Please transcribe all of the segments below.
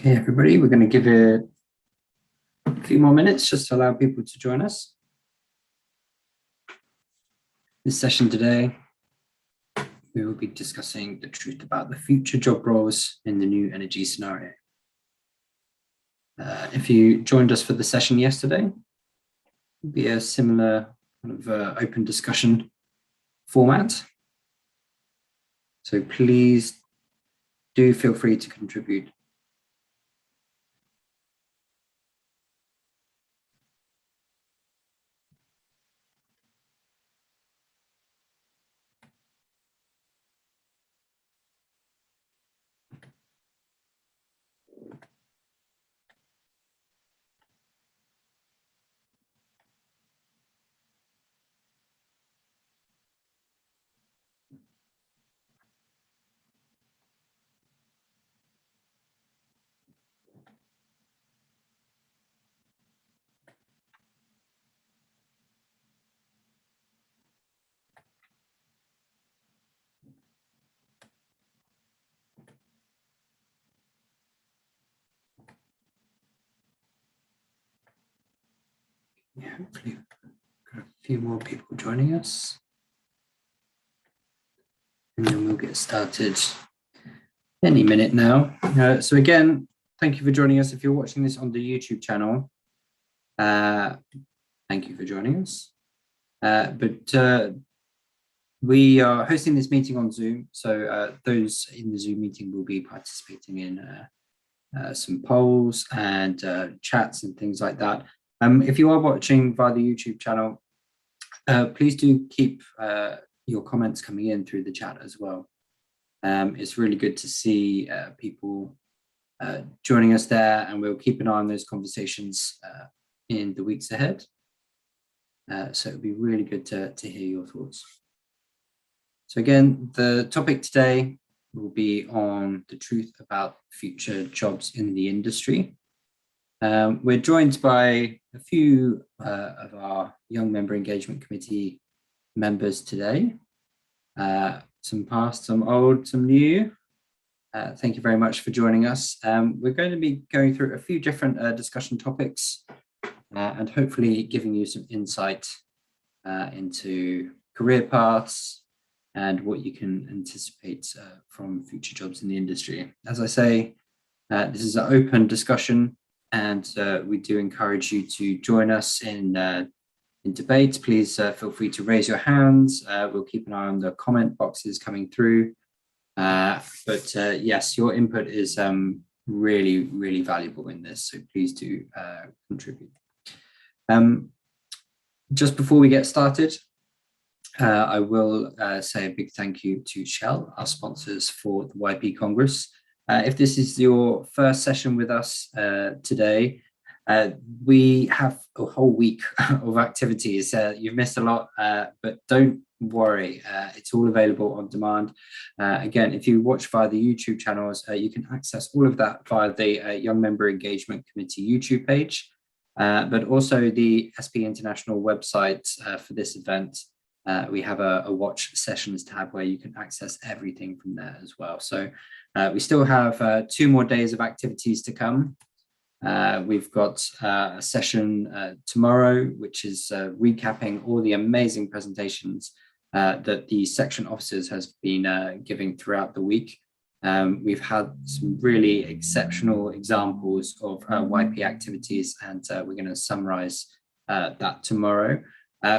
Okay, everybody, we're going to give it a few more minutes just to allow people to join us. This session today, we will be discussing the truth about the future job roles in the new energy scenario. If you joined us for the session yesterday, it'll be a similar kind of open discussion format. So please do feel free to contribute. Yeah, hopefully got a few more people joining us. And then we'll get started any minute now. So again, thank you for joining us. If you're watching this on the YouTube channel, thank you for joining us. We are hosting this meeting on Zoom, so those in the Zoom meeting will be participating in some polls and chats and things like that. If you are watching via the YouTube channel, please do keep your comments coming in through the chat as well. It's really good to see people joining us there, and we'll keep an eye on those conversations in the weeks ahead. So it'll be really good to hear your thoughts. So again, the topic today will be on the truth about future jobs in the industry. We're joined by a few of our Young Member Engagement Committee members today. Some past, some old, some new. Thank you very much for joining us. We're going to be going through a few different discussion topics and hopefully giving you some insight into career paths and what you can anticipate from future jobs in the industry. As I say, this is an open discussion, and we do encourage you to join us in debate. Please feel free to raise your hands. We'll keep an eye on the comment boxes coming through. Yes, your input is really, really valuable in this, so please do contribute. Just before we get started, I will say a big thank you to Shell, our sponsors for the YP Congress. If this is your first session with us today, we have a whole week of activities. You've missed a lot, but don't worry, it's all available on demand. Again, if you watch via the YouTube channels, you can access all of that via the Young Member Engagement Committee YouTube page, but also the SP International website for this event. We have a watch sessions tab where you can access everything from there as well. So we still have 2 more days of activities to come. We've got a session tomorrow, which is recapping all the amazing presentations that the section officers has been giving throughout the week. We've had some really exceptional examples of YP activities, and we're going to summarize that tomorrow.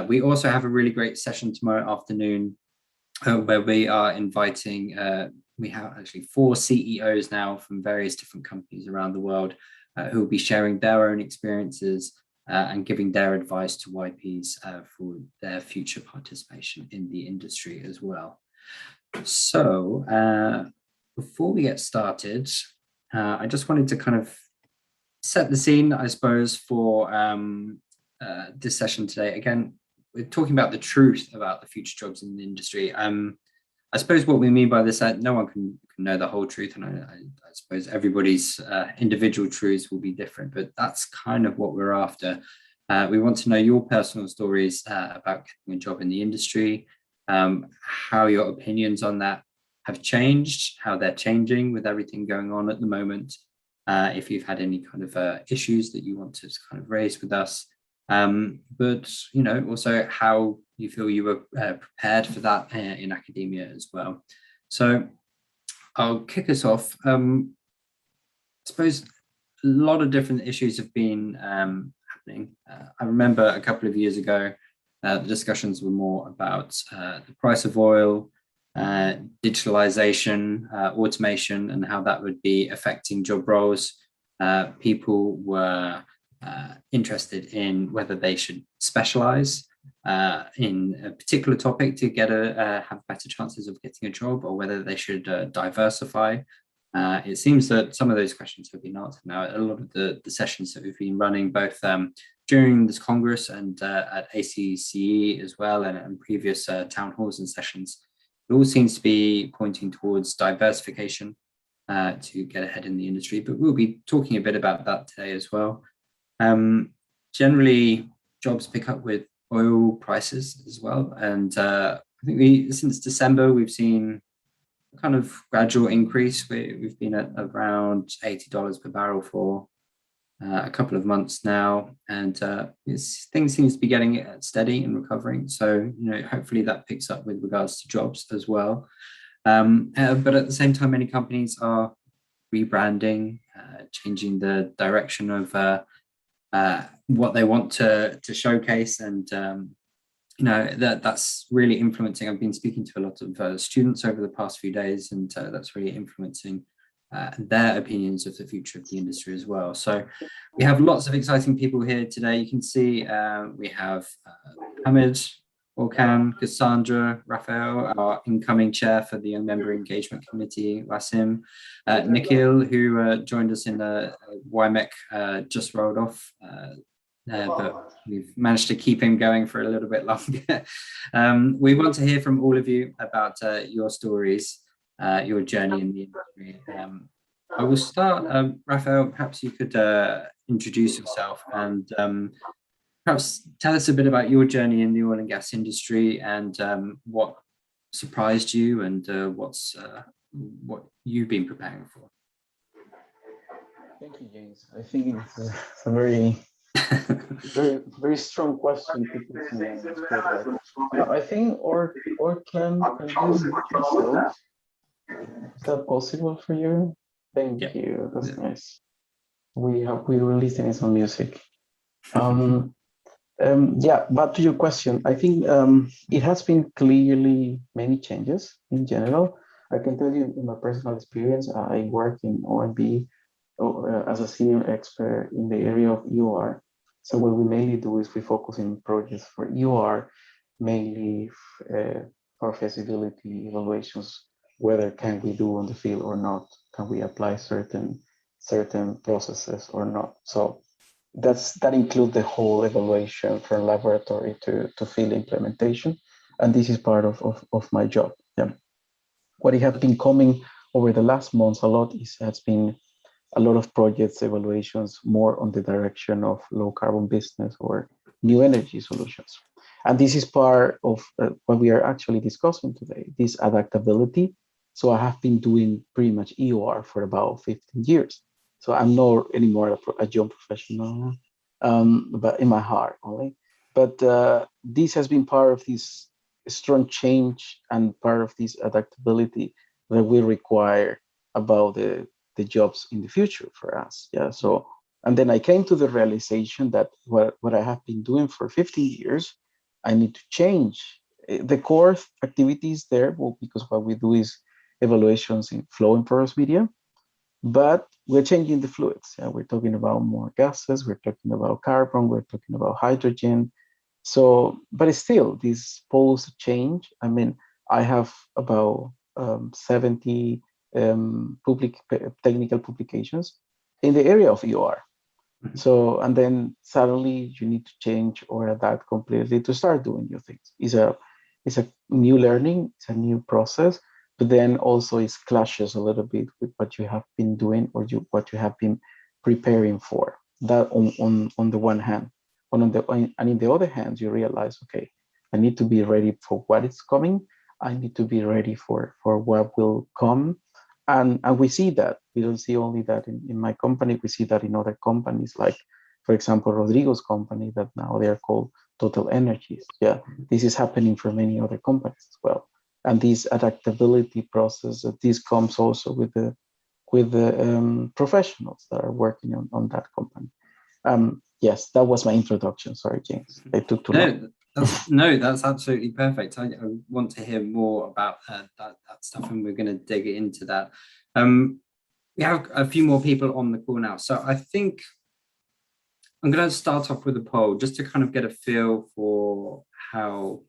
We also have a really great session tomorrow afternoon where we are inviting, we have actually 4 CEOs now from various different companies around the world who will be sharing their own experiences and giving their advice to YPs for their future participation in the industry as well. So before we get started, I just wanted to kind of set the scene, I suppose, for this session today. Again, we're talking about the truth about the future jobs in the industry. I suppose what we mean by this, no one can know the whole truth, and I suppose everybody's individual truths will be different, but that's kind of what we're after. We want to know your personal stories about getting a job in the industry, how your opinions on that have changed, how they're changing with everything going on at the moment, if you've had any kind of issues that you want to kind of raise with us. But also how you feel you were prepared for that in academia as well. So I'll kick us off. I suppose a lot of different issues have been happening. I remember a couple of years ago, the discussions were more about the price of oil, digitalization, automation, and how that would be affecting job roles. People were interested in whether they should specialize in a particular topic to get have better chances of getting a job, or whether they should diversify. It seems that some of those questions have been answered now. A lot of the sessions that we've been running, both during this Congress and at ACCE as well, and previous town halls and sessions, it all seems to be pointing towards diversification to get ahead in the industry. But we'll be talking a bit about that today as well. Generally, jobs pick up with oil prices as well. And I think since December, we've seen a kind of gradual increase. We've been at around $80 per barrel for a couple of months now, and things seems to be getting steady and recovering. So hopefully that picks up with regards to jobs as well. But at the same time, many companies are rebranding, changing the direction of what they want to showcase, and that's really influencing. I've been speaking to a lot of students over the past few days, and that's really influencing their opinions of the future of the industry as well. So we have lots of exciting people here today. You can see we have Hamid, Orkan, Cassandra, Raphael, our incoming chair for the Young Member Engagement Committee, Wasim, Nikhil, who joined us in the YMEC, just rolled off, but we've managed to keep him going for a little bit longer. We want to hear from all of you about your stories, your journey in the industry. I will start, Raphael, perhaps you could introduce yourself and perhaps tell us a bit about your journey in the oil and gas industry, and what surprised you, and what you've been preparing for. Thank you, James. I think it's a very, very strong question to put me on the spotlight. I think, or can you yourself? Is that possible for you? Thank you. That's nice. We were listening to some music. But to your question, I think it has been clearly many changes in general. I can tell you in my personal experience, I work in OMB as a senior expert in the area of EOR. So what we mainly do is we focus in projects for EOR, mainly for feasibility evaluations, whether can we do on the field or not, can we apply certain processes or not. So that includes the whole evaluation from laboratory to field implementation, and this is part of my job. What has been coming over the last months a lot has been a lot of projects evaluations more on the direction of low carbon business or new energy solutions. And this is part of what we are actually discussing today, this adaptability. So I have been doing pretty much EOR for about 15 years. So I'm not anymore a young professional, but in my heart only. But this has been part of this strong change and part of this adaptability that we require about the jobs in the future for us. So, and then I came to the realization that what I have been doing for 15 years, I need to change. The core activities there, well, because what we do is evaluations in flow and porous media, but we're changing the fluids. We're talking about more gases, we're talking about carbon, we're talking about hydrogen. So, but still, this pose change. I mean, I have about 70 technical publications in the area of EOR. So, and then suddenly you need to change or adapt completely to start doing new things. It's a new learning, it's a new process, but then also it clashes a little bit with what you have been doing or what you have been preparing for. That on the one hand, and in the other hand, you realize, okay, I need to be ready for what is coming. I need to be ready for what will come. And we see that We don't see only that in my company, we see that in other companies, like, for example, Rodrigo's company, that now they are called Total Energies. Yeah, this is happening for many other companies as well. And this adaptability process, this comes also with the professionals that are working on that company. Yes, that was my introduction. Sorry, James, I took too long. That's absolutely perfect. I want to hear more about that stuff, and we're going to dig into that. We have a few more people on the call now, so I think I'm going to start off with a poll just to kind of get a feel for how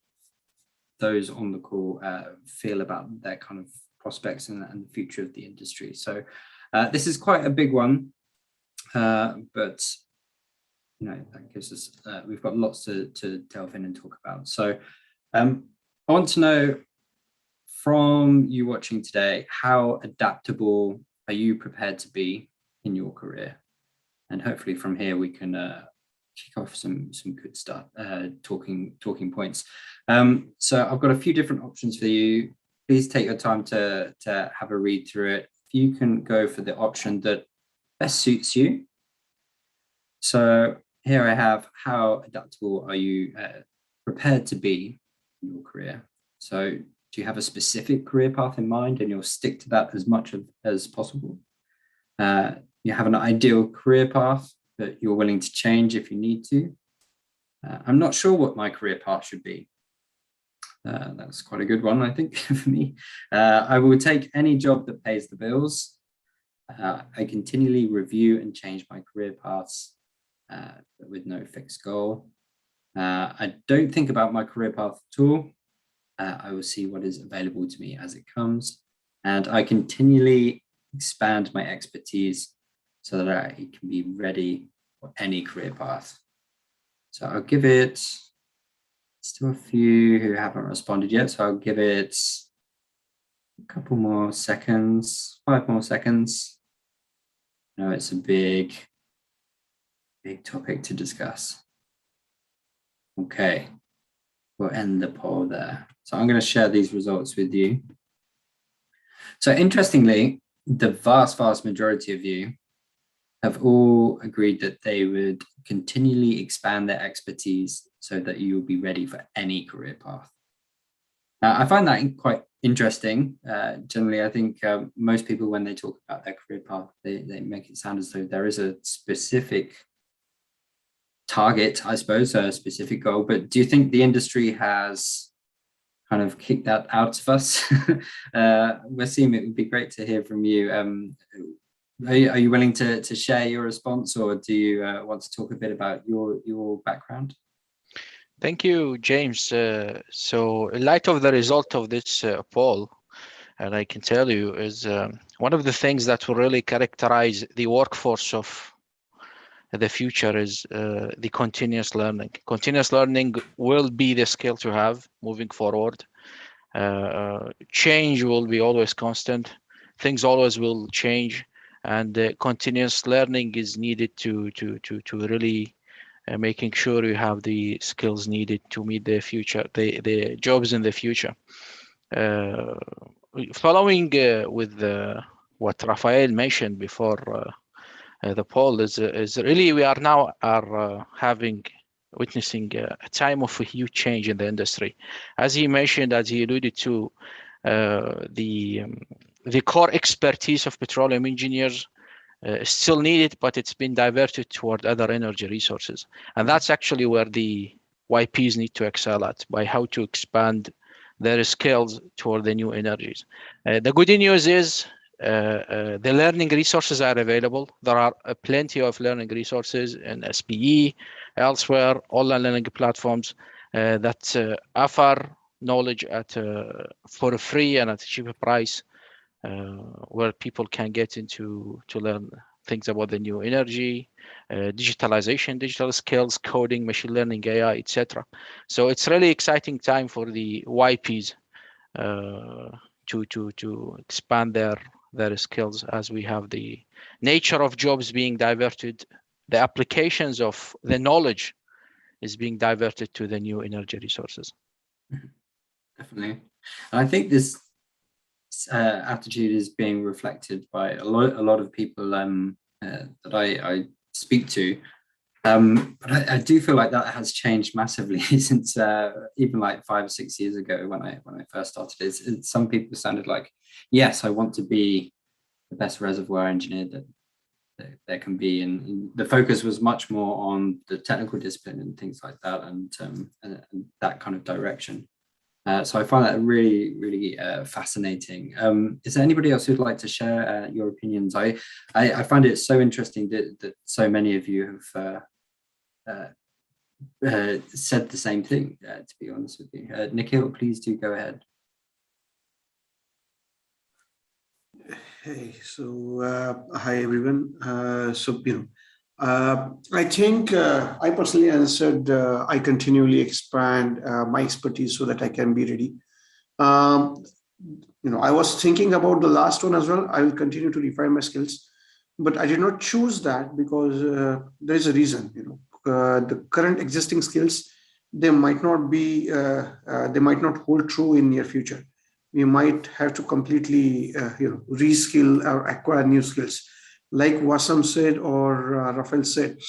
those on the call feel about their kind of prospects and the future of the industry. So this is quite a big one, but you know, that gives us, we've got lots to delve in and talk about. So I want to know from you watching today, how adaptable are you prepared to be in your career? And hopefully from here we can kick off some good start talking points. So I've got a few different options for you. Please take your time to have a read through it. If you can go for the option that best suits you. So here I have, how adaptable are you prepared to be in your career? So do you have a specific career path in mind and you'll stick to that as much as possible? You have an ideal career path that you're willing to change if you need to. I'm not sure what my career path should be. That's quite a good one, I think, for me. I will take any job that pays the bills. I continually review and change my career paths with no fixed goal. I don't think about my career path at all. I will see what is available to me as it comes. And I continually expand my expertise so that I can be ready for any career path. So I'll give it, still a few who haven't responded yet, so I'll give it a couple more seconds, 5 more seconds. No, it's a big topic to discuss. Okay, we'll end the poll there. So I'm going to share these results with you. So interestingly, the vast majority of you have all agreed that they would continually expand their expertise so that you will be ready for any career path. I find that quite interesting. Generally, I think most people, when they talk about their career path, they make it sound as though there is a specific target, I suppose, a specific goal. But do you think the industry has kind of kicked that out of us? Wasim, it would be great to hear from you. Are you willing to share your response, or do you want to talk a bit about your background? Thank you, James. So in light of the result of this poll, and I can tell you is one of the things that will really characterize the workforce of the future is the continuous learning. Continuous learning will be the skill to have moving forward. Change will be always constant. Things always will change, and continuous learning is needed to really making sure you have the skills needed to meet the future, the jobs in the future. Following with what Rafael mentioned before the poll is really we are now witnessing a time of a huge change in the industry. As he mentioned, as he alluded to, the core expertise of petroleum engineers is still needed, but it's been diverted toward other energy resources. And that's actually where the YPs need to excel at, by how to expand their skills toward the new energies. The good news is the learning resources are available. There are plenty of learning resources in SPE, elsewhere, online learning platforms that offer knowledge at for free and at a cheaper price, where people can get into to learn things about the new energy, digitalization, digital skills, coding, machine learning, AI, etc. So it's really exciting time for the YPs to expand their skills, as we have the nature of jobs being diverted, the applications of the knowledge is being diverted to the new energy resources. Definitely. And I think this attitude is being reflected by a lot of people that I speak to. But I do feel like that has changed massively since even like 5 or 6 years ago when I first started. Some people sounded like, yes, I want to be the best reservoir engineer that there can be, and the focus was much more on the technical discipline and things like that, and that kind of direction. So I find that really, really fascinating. Is there anybody else who'd like to share your opinions? I find it so interesting that so many of you have said the same thing, to be honest with you. Nikhil, please do go ahead. Hey, so hi everyone. I think I personally answered. I continually expand my expertise so that I can be ready. I was thinking about the last one as well. I will continue to refine my skills, but I did not choose that because there is a reason. The current existing skills, they might not be, they might not hold true in near future. We might have to completely, reskill or acquire new skills. Like Wasam said or Rafael said,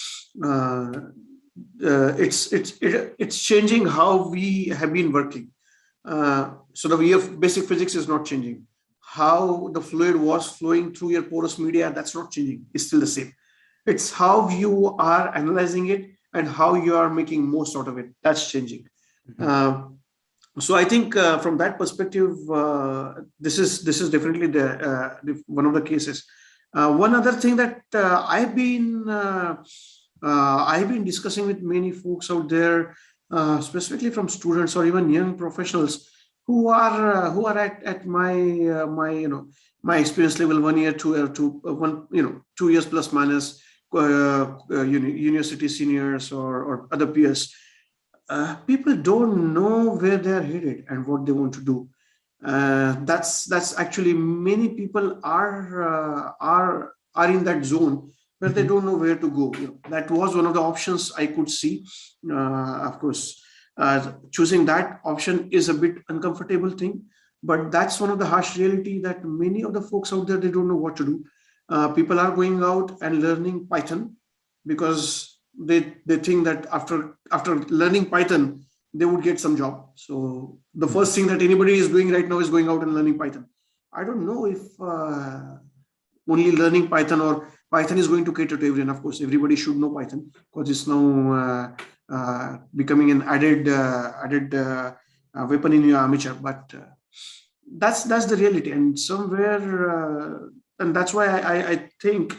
it's changing how we have been working. So the way of basic physics is not changing. How the fluid was flowing through your porous media, that's not changing. It's still the same. It's how you are analyzing it and how you are making most out of it. That's changing. Mm-hmm. So I think from that perspective, this is definitely the one of the cases. One other thing that I've been discussing with many folks out there, specifically from students or even young professionals who are at my experience level 1 year, 2 years plus minus, university seniors or other peers. People don't know where they're headed and what they want to do. That's actually many people are in that zone where they don't know where to go. That was one of the options I could see. Of course, choosing that option is a bit uncomfortable thing, but that's one of the harsh reality that many of the folks out there, they don't know what to do. People are going out and learning Python because they think that after learning Python, they would get some job. So the first thing that anybody is doing right now is going out and learning Python. I don't know if only learning Python or Python is going to cater to everyone. Of course, everybody should know Python because it's now becoming an added weapon in your armature. But that's the reality, and somewhere, and that's why I think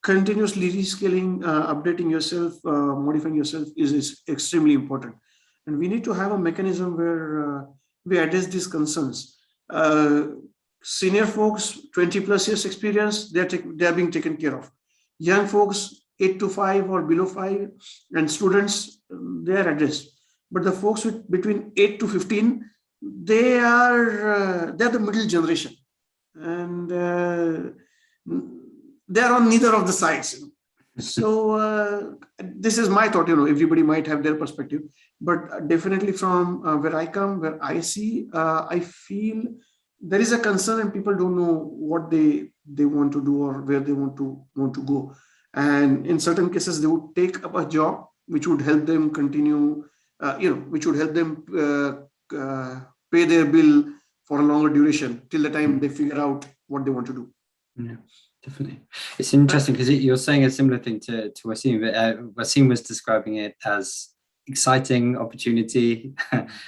continuously reskilling, updating yourself, modifying yourself is extremely important. And we need to have a mechanism where we address these concerns. Senior folks, 20 plus years experience, they're being taken care of. Young folks, 8 to 5 or below 5, and students, they are addressed. But the folks with between 8 to 15, they're the middle generation. And they're on neither of the sides. So this is my thought. Everybody might have their perspective, but definitely from where I come, where I see, I feel there is a concern and people don't know what they want to do or where they want to go. And in certain cases, they would take up a job which would help them continue, which would help them pay their bill for a longer duration till the time they figure out what they want to do. Yeah, definitely. It's interesting because you're saying a similar thing to Wasim, but Wasim was describing it as exciting opportunity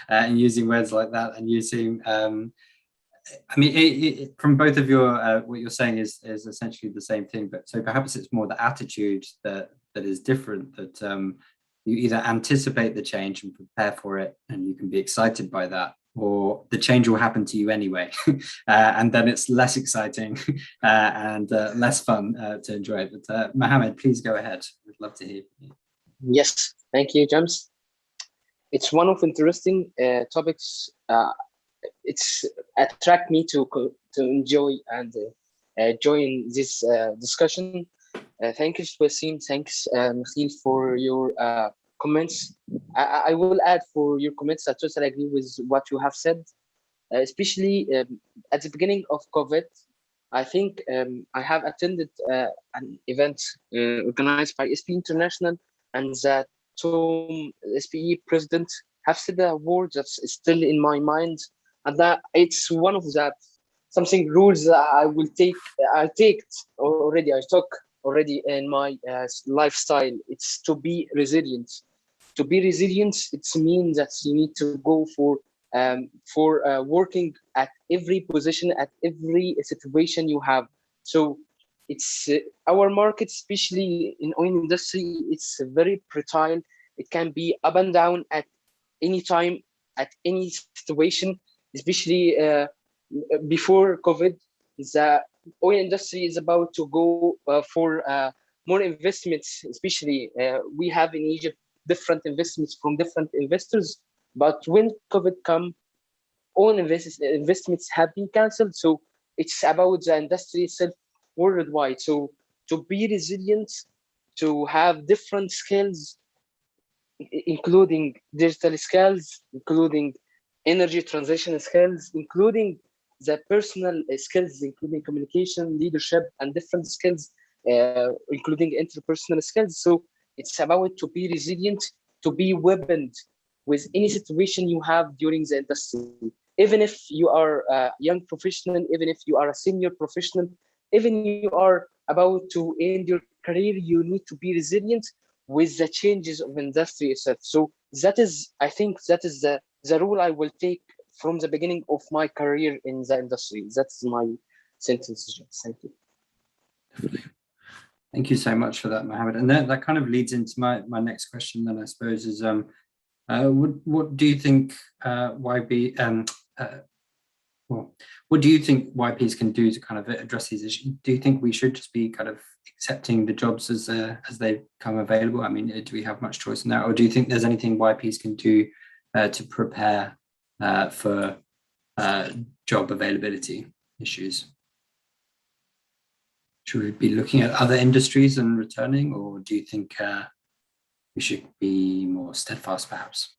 and using words like that, and using I mean, from both of your what you're saying is essentially the same thing, but so perhaps it's more the attitude that is different, that you either anticipate the change and prepare for it and you can be excited by that, or the change will happen to you anyway and then it's less exciting and less fun to enjoy it. But Mohammed, please go ahead. We'd love to hear from you. Yes, thank you, James. It's one of interesting topics. It's attract me to enjoy and join this discussion. Thank you, Wasim. Thanks, Mikhil, for your comments. I will add for your comments. I totally agree with what you have said. especially at the beginning of COVID. I think I have attended an event organized by SPE International, and that Tom, SPE president, have said a word that's still in my mind, and that it's one of that something rules that I take already. I took already in my lifestyle. It's to be resilient. To be resilient, it means that you need to go for working at every position, at every situation you have. So it's our market, especially in oil industry, it's very fertile. It can be up and down at any time, at any situation, especially before COVID. The oil industry is about to go for more investments, especially we have in Egypt different investments from different investors. But when COVID come, all investments have been cancelled. So it's about the industry itself worldwide. So to be resilient, to have different skills, including digital skills, including energy transition skills, including the personal skills, including communication, leadership, and different skills, including interpersonal skills. So it's about to be resilient, to be weaponed with any situation you have during the industry. Even if you are a young professional, even if you are a senior professional, even you are about to end your career, you need to be resilient with the changes of industry itself. So that is, I think that is the rule I will take from the beginning of my career in the industry. That's my sentence. Thank you. Definitely. Thank you so much for that, Mohammed. And that kind of leads into my next question then, I suppose, is what do you think YB well, what do you think YPs can do to kind of address these issues? Do you think we should just be kind of accepting the jobs as they come available? I mean, do we have much choice in that, or do you think there's anything YPs can do to prepare for job availability issues? Should we be looking at other industries and returning, or do you think we should be more steadfast, perhaps?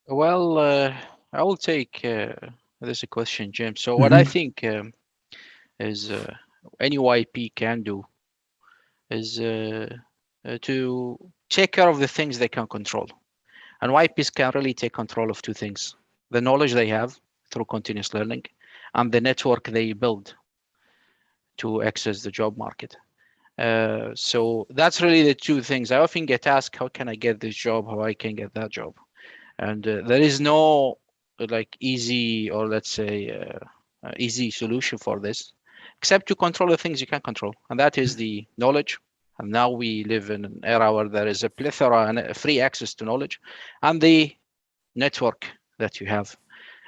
Well, I will take this question, James. So what I think is any YP can do is to take care of the things they can control. And YPs can really take control of two things: the knowledge they have through continuous learning and the network they build to access the job market. So that's really the two things. I often get asked, how can I get this job? How I can get that job? And there is no like easy, or let's say easy solution for this, except to control the things you can control. And that is the knowledge. And now we live in an era where there is a plethora and free access to knowledge, and the network that you have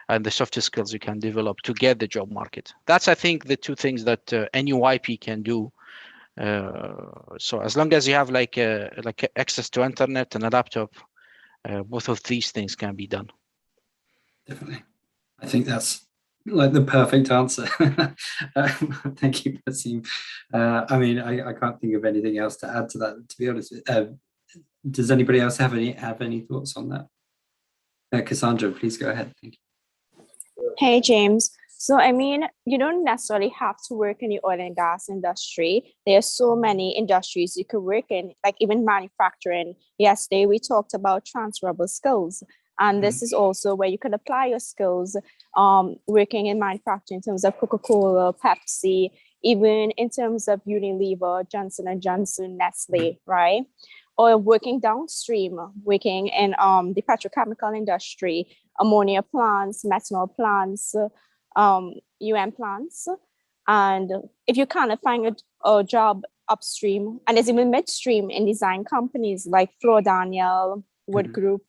and the soft skills you can develop to get the job market. That's, I think, the two things that any YP can do. So as long as you have like access to internet and a laptop, both of these things can be done. Definitely. I think that's like the perfect answer. Thank you, Basim. I mean, I can't think of anything else to add to that, to be honest. Does anybody else have any thoughts on that? Cassandra, please go ahead. Thank you. Hey, James. So, I mean, you don't necessarily have to work in the oil and gas industry. There are so many industries you could work in, like even manufacturing. Yesterday, we talked about transferable skills. And this is also where you could apply your skills working in manufacturing in terms of Coca-Cola, Pepsi, even in terms of Unilever, Johnson & Johnson, Nestle, right? Or working downstream, working in the petrochemical industry, ammonia plants, methanol plants, plants. And if you kind of find a job upstream, and there's even midstream in design companies like Flo Daniel, Wood Group,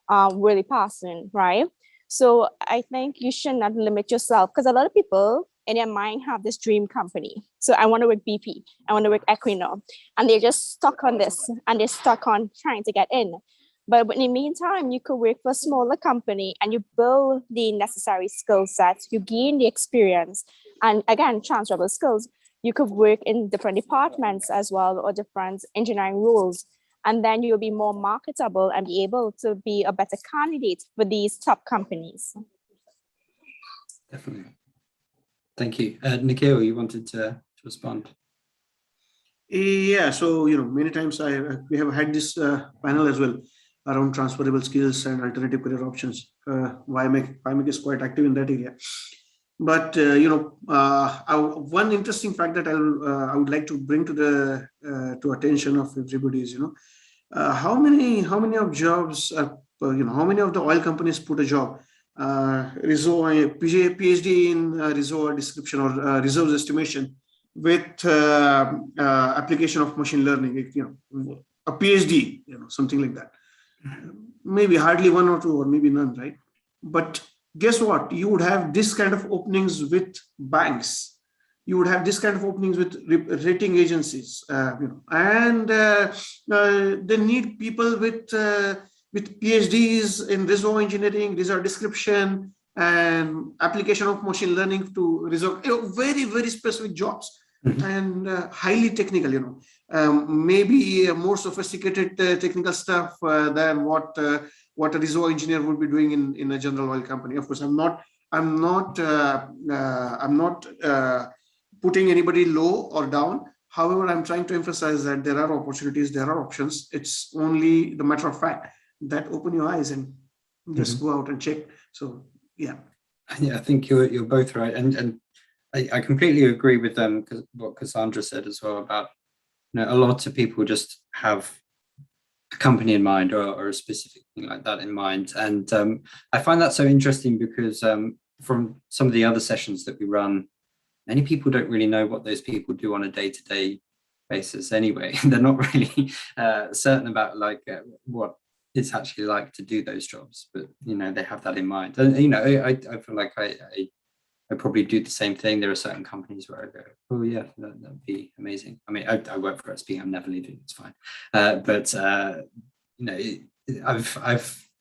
Willie Parson, right? So I think you should not limit yourself, because a lot of people in their mind have this dream company. So I want to work BP, I want to work Equinor, and they're just stuck on this, and they're stuck on trying to get in. But in the meantime, you could work for a smaller company and you build the necessary skill sets, you gain the experience, and again, transferable skills. You could work in different departments as well, or different engineering roles. and then you'll be more marketable and be able to be a better candidate for these top companies. Definitely. Thank you. Nikhil, you wanted to respond? Yeah, so many times we have had this panel as well around transferable skills and alternative career options. YMEC is quite active in that area. But one interesting fact that I would like to bring to the to attention of everybody is how many of jobs are, how many of the oil companies put a job PhD in reservoir description or reserves estimation with application of machine learning, a PhD, something like that. Maybe hardly one or two, or maybe none, right? But guess what? You would have this kind of openings with banks. You would have this kind of openings with rating agencies, and they need people with PhDs in reservoir engineering, reservoir description, and application of machine learning to resolve very, very specific jobs. And highly technical, maybe more sophisticated technical stuff than what a reservoir engineer would be doing in a general oil company. Of course, I'm not putting anybody low or down. However, I'm trying to emphasize that there are opportunities, there are options. It's only the matter of fact that open your eyes and just go out and check. So yeah. Yeah, I think you're both right, and I completely agree with what Cassandra said as well about a lot of people just have a company in mind or a specific thing like that in mind, and I find that so interesting because from some of the other sessions that we run, many people don't really know what those people do on a day-to-day basis anyway. They're not really certain about what it's actually like to do those jobs, but they have that in mind. And I feel like I probably do the same thing. There are certain companies where I go, oh yeah, that'd be amazing. I mean, I work for SP, I'm never leaving, it's fine. But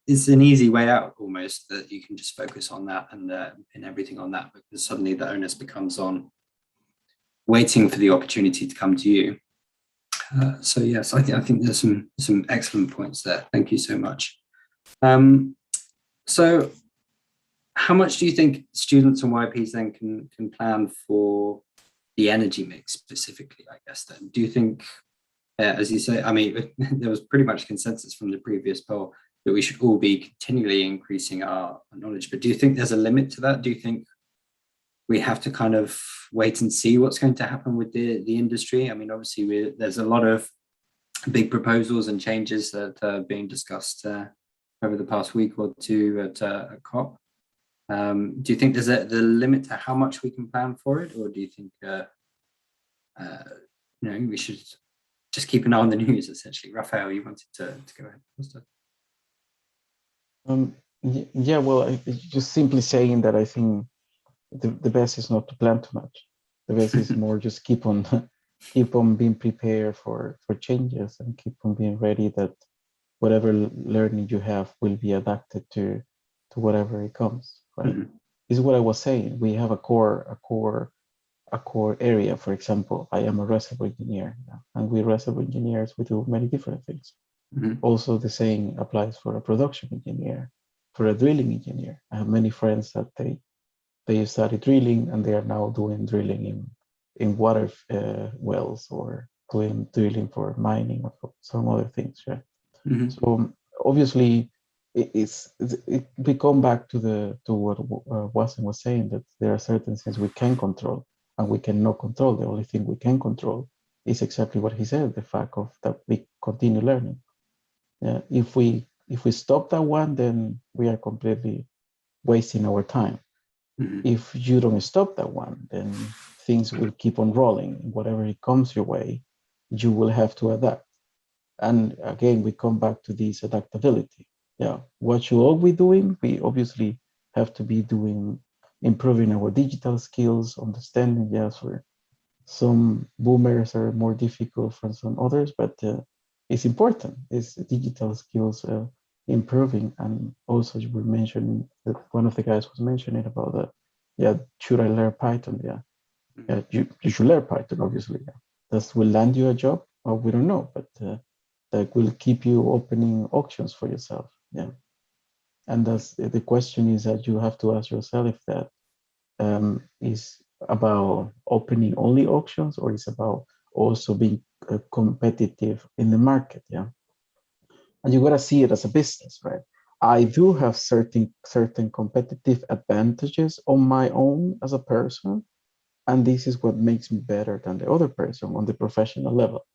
it's an easy way out almost, that you can just focus on that and pin everything on that, because suddenly the onus becomes on waiting for the opportunity to come to you. So yes, I think there's some excellent points there. Thank you so much. So how much do you think students and YPs then can plan for the energy mix specifically, I guess, then? Do you think, as you say, I mean, there was pretty much consensus from the previous poll that we should all be continually increasing our knowledge, but do you think there's a limit to that? Do you think we have to kind of wait and see what's going to happen with the industry? I mean, obviously, there's a lot of big proposals and changes that are being discussed over the past week or two at COP. Do you think there's the limit to how much we can plan for it, or do you think we should just keep an eye on the news, essentially? Raphael, you wanted to go ahead. Yeah, well, just simply saying that I think the best is not to plan too much. The best is more just keep on being prepared for changes, and keep on being ready that whatever learning you have will be adapted to whatever it comes. Right. This is what I was saying. We have a core area. For example, I am a reservoir engineer, and we reservoir engineers, we do many different things. Also, the same applies for a production engineer, for a drilling engineer. I have many friends that they study drilling, and they are now doing drilling in water wells, or doing drilling for mining or for some other things. Right. So obviously, we come back to what Wasim was saying, that there are certain things we can control and we cannot control. The only thing we can control is exactly what he said, the fact of that we continue learning. If we stop that one, then we are completely wasting our time. If you don't stop that one, then things will keep on rolling. Whatever it comes your way, you will have to adapt. And again, we come back to this adaptability. Yeah, what should all be doing? We obviously have to be improving our digital skills, understanding. Yes, for some boomers are more difficult from some others, but it's important. It's digital skills improving. And also, you were mentioning that one of the guys was mentioning about should I learn Python? You should learn Python, obviously. Yeah. Will land you a job? Well, we don't know, but that will keep you opening auctions for yourself. Yeah. And that's the question is that you have to ask yourself if that is about opening only auctions or is about also being competitive in the market. Yeah. And you got to see it as a business, right? I do have certain competitive advantages on my own as a person, and this is what makes me better than the other person on the professional level.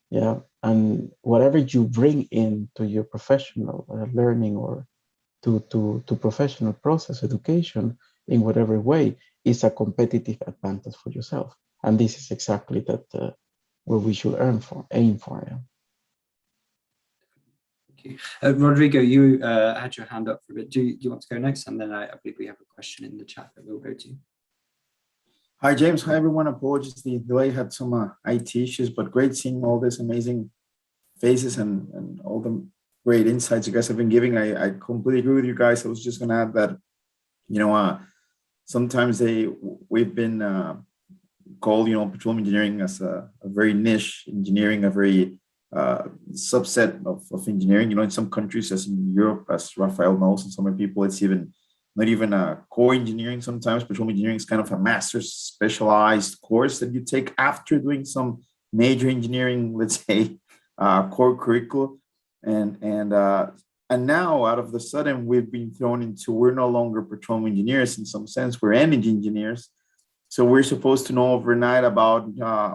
Yeah, and whatever you bring into your professional learning or to professional process education in whatever way is a competitive advantage for yourself, and this is exactly that what we should aim for. Yeah. Rodrigo, you had your hand up for a bit. Do you want to go next? And then I believe we have a question in the chat that we'll go to. Hi, James. Hi, everyone. Apologies, the delay had some IT issues, but great seeing all these amazing faces and all the great insights you guys have been giving. I completely agree with you guys. I was just going to add that, sometimes we've been called, petroleum engineering as a very niche engineering, a very subset of engineering. In some countries, as in Europe, as Rafael knows, and some people, it's even not even a core engineering. Sometimes petroleum engineering is kind of a master's specialized course that you take after doing some major engineering, let's say, core curriculum. And now, out of the sudden, we've been thrown into, we're no longer petroleum engineers in some sense, we're energy engineers. So we're supposed to know overnight about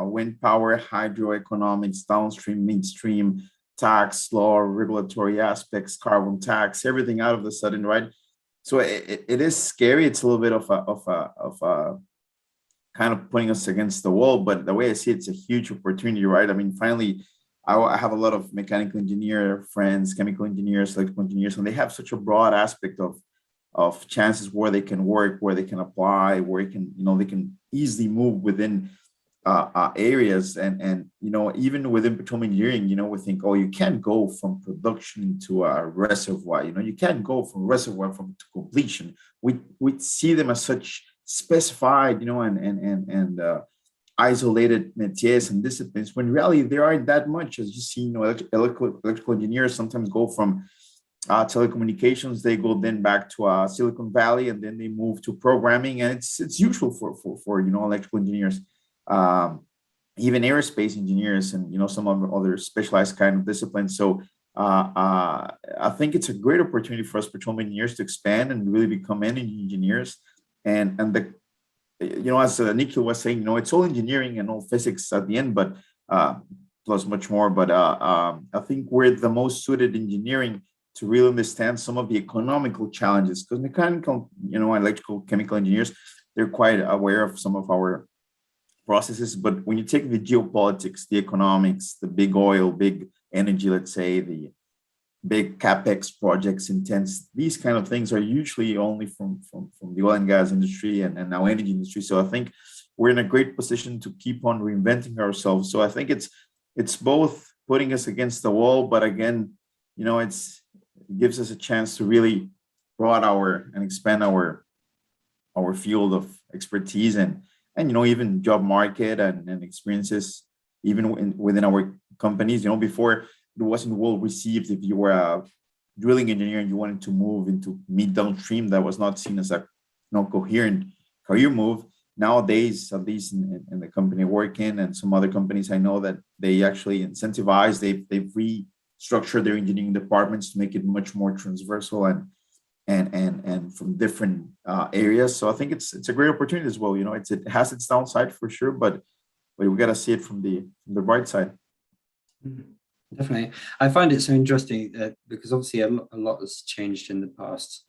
wind power, hydro economics, downstream, midstream, tax law, regulatory aspects, carbon tax, everything out of the sudden, right? So it is scary. It's a little bit of a kind of putting us against the wall, but the way I see it, it's a huge opportunity, right? I mean, finally, I have a lot of mechanical engineer friends, chemical engineers, electrical engineers, and they have such a broad aspect of chances where they can work, where they can apply, where they can easily move within areas. And even within petroleum engineering, we think, oh, you can't go from production to a reservoir. You can't go from reservoir to completion. We see them as such specified, and isolated métiers and disciplines, when really there aren't that much. As you see, electrical engineers sometimes go from telecommunications, they go then back to Silicon Valley, and then they move to programming, and it's usual for electrical engineers, even aerospace engineers, and some other specialized kind of disciplines. So I think it's a great opportunity for us petroleum engineers to expand and really become energy engineers. And the as Nikhil was saying, it's all engineering and all physics at the end, but plus much more. But I think we're the most suited engineering to really understand some of the economical challenges, because mechanical, electrical, chemical engineers, they're quite aware of some of our processes. But when you take the geopolitics, the economics, the big oil, big energy, let's say, the big capex projects, intense, these kind of things are usually only from the oil and gas industry and now energy industry. So I think we're in a great position to keep on reinventing ourselves. So I think it's both putting us against the wall, but again, it gives us a chance to really broaden and expand our field of expertise and even job market and experiences, even within our companies. Before, it wasn't well received if you were a drilling engineer and you wanted to move into mid downstream. That was not seen as a coherent career move. Nowadays, at least in the company I work in and some other companies I know, that they actually incentivize, they've restructured their engineering departments to make it much more transversal and from different areas. So I think it's a great opportunity as well. It has its downside for sure, but we got to see it from the bright side. Mm-hmm. Definitely. I find it so interesting because obviously a lot has changed in the past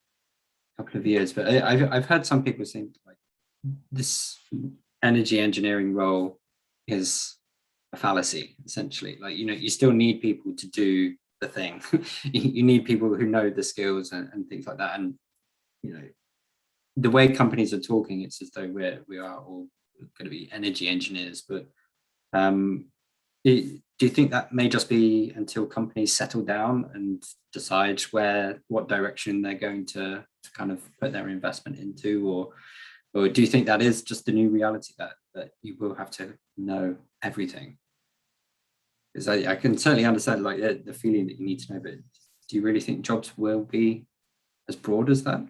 couple of years, but I've heard some people saying like this energy engineering role is a fallacy, essentially. Like, you still need people to do the thing. You need people who know the skills and things like that. And, the way companies are talking, it's as though we are all going to be energy engineers, but do you think that may just be until companies settle down and decide what direction they're going to kind of put their investment into, or do you think that is just the new reality that you will have to know everything? Because I can certainly understand like the feeling that you need to know, but do you really think jobs will be as broad as that?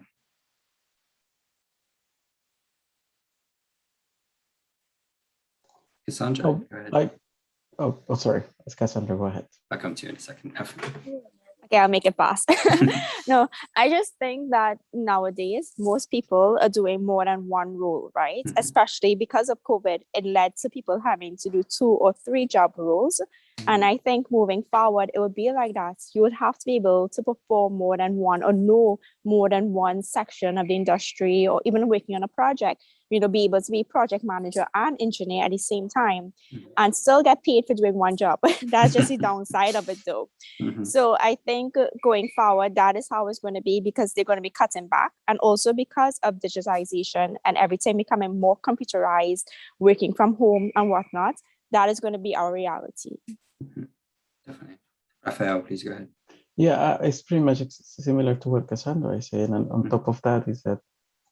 Cassandra, Oh, go ahead. Sorry, Cassandra, go ahead. I'll come to you in a second. Okay, I'll make it fast. No, I just think that nowadays most people are doing more than one role, right? Mhm. Especially because of COVID, it led to people having to do 2 or 3 job roles. And I think moving forward, it would be like that. You would have to be able to perform more than one or know more than one section of the industry, or even working on a project, be able to be project manager and engineer at the same time and still get paid for doing one job. That's just the downside of it though. Mhm. So I think going forward, that is how it's going to be, because they're going to be cutting back. And also because of digitization and everything becoming more computerized, working from home and whatnot, that is going to be our reality. Definitely. Raphael, please go ahead. Yeah, it's pretty much similar to what Cassandra is saying. And on top of that is that,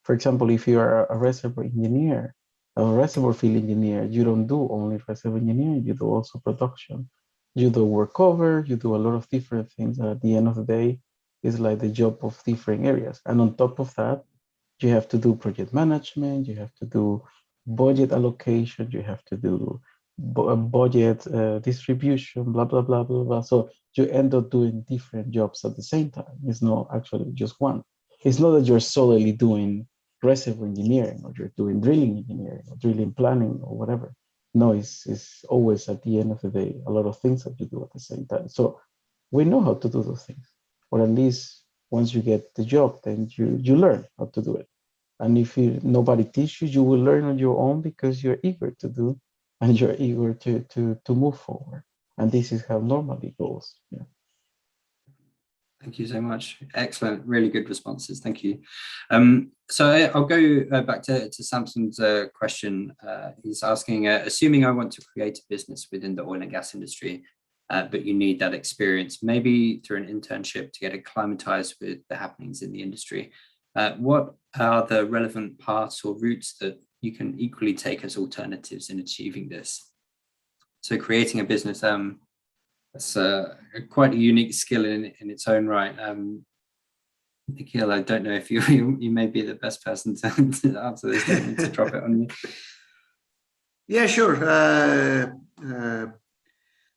for example, if you are a reservoir engineer, a reservoir field engineer, you don't do only reservoir engineering, you do also production. You do workover, you do a lot of different things. And at the end of the day, it's like the job of different areas. And on top of that, you have to do project management, you have to do budget allocation, you have to do budget distribution, blah, blah, blah, blah, blah. So you end up doing different jobs at the same time. It's not actually just one. It's not that you're solely doing reservoir engineering, or you're doing drilling engineering or drilling planning or whatever. No, it's always at the end of the day, a lot of things that you do at the same time. So we know how to do those things, or at least once you get the job, then you learn how to do it. And if nobody teach you, you will learn on your own because you're eager to do, and you're eager to move forward. And this is how normally goes. Yeah. Thank you so much. Excellent, really good responses. Thank you. So I'll go back to Samson's question. He's asking, assuming I want to create a business within the oil and gas industry, but you need that experience, maybe through an internship to get acclimatized with the happenings in the industry. What are the relevant paths or routes that you can equally take as alternatives in achieving this? So creating a business, that's quite a unique skill in its own right. Nikhil, I don't know if you may be the best person to answer this, to drop it on you. Yeah, sure.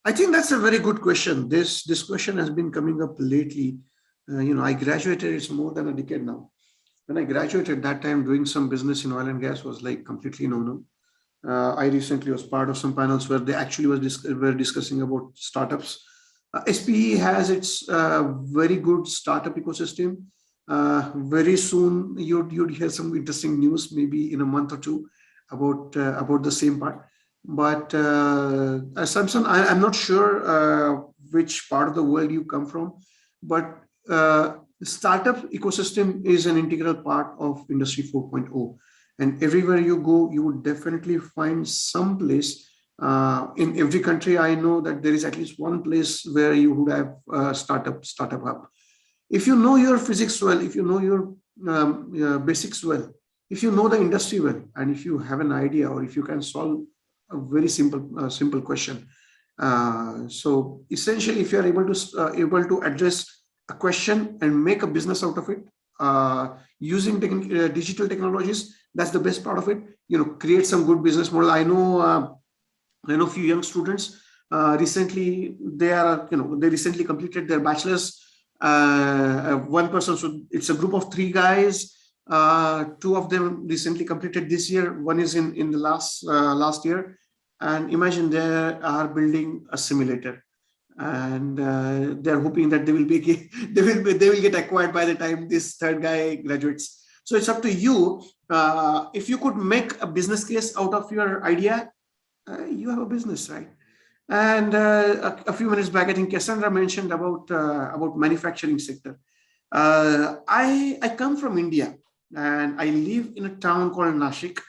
I think that's a very good question. This question has been coming up lately. I graduated, it's more than a decade now. When I graduated, that time doing some business in oil and gas was like completely no-no. I recently was part of some panels where they actually were discussing about startups. SPE has its very good startup ecosystem. Very soon you'd hear some interesting news, maybe in a month or two, about the same part. But Samson, I'm not sure which part of the world you come from, but startup ecosystem is an integral part of Industry 4.0. And everywhere you go, you would definitely find some place. In every country, I know that there is at least one place where you would have a startup hub. If you know your physics well, if you know your basics well, if you know the industry well, and if you have an idea, or if you can solve a very simple question. So essentially, if you are able to address a question and make a business out of it, using digital technologies, that's the best part of it. Create some good business model. I know a few young students recently. They recently completed their bachelor's. One person, so it's a group of 3 guys. 2 of them recently completed this year. One is in the last year, and imagine they are building a simulator. And they're hoping that they will get acquired by the time this 3rd guy graduates. So it's up to you. If you could make a business case out of your idea, you have a business, right? And a few minutes back, I think Cassandra mentioned about manufacturing sector. I come from India, and I live in a town called Nashik,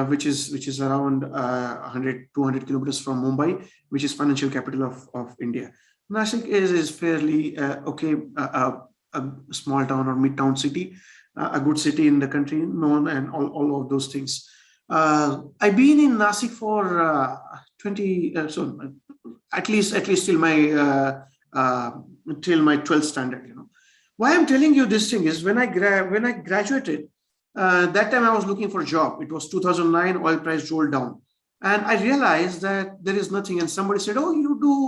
which is around 100-200 kilometers from Mumbai, which is financial capital of India. Nashik is fairly okay, a small town or mid-town city, a good city in the country, known, and all of those things. I've been in Nashik for at least till my 12th standard. Why I'm telling you this thing is when I graduated, that time I was looking for a job. It was 2009, oil price rolled down. And I realized that there is nothing. And somebody said, oh,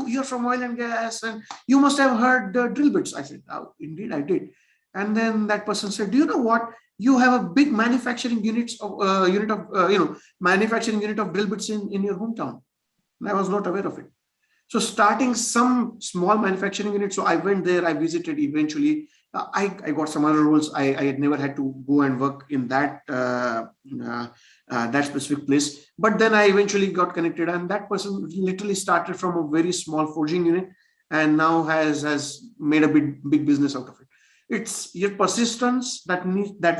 you're from oil and gas, and you must have heard the drill bits. I said, oh, indeed, I did. And then that person said, do you know what? You have a big manufacturing manufacturing unit of drill bits in your hometown. And I was not aware of it. So starting some small manufacturing unit. So I went there, I visited eventually. I got some other roles. I had never had to go and work in that specific place. But then I eventually got connected, and that person literally started from a very small forging unit and now has made a big business out of it. It's your persistence that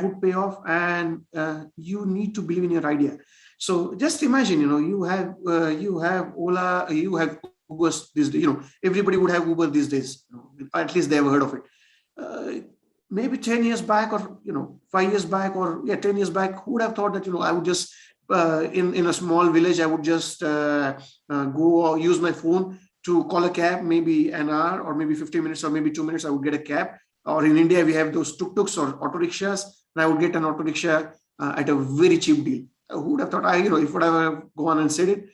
would pay off, and you need to believe in your idea. So just imagine, you have Ola, you have Ubers these days. Everybody would have Uber these days. At least they have heard of it. Maybe 10 years back, or 5 years back, or 10 years back, who would have thought that I would just in a small village, I would just go or use my phone to call a cab, maybe an hour or maybe 15 minutes or maybe 2 minutes, I would get a cab. Or in India, we have those tuk-tuks or auto rickshaws, and I would get an auto rickshaw at a very cheap deal. Who would have thought? If I have gone and said it,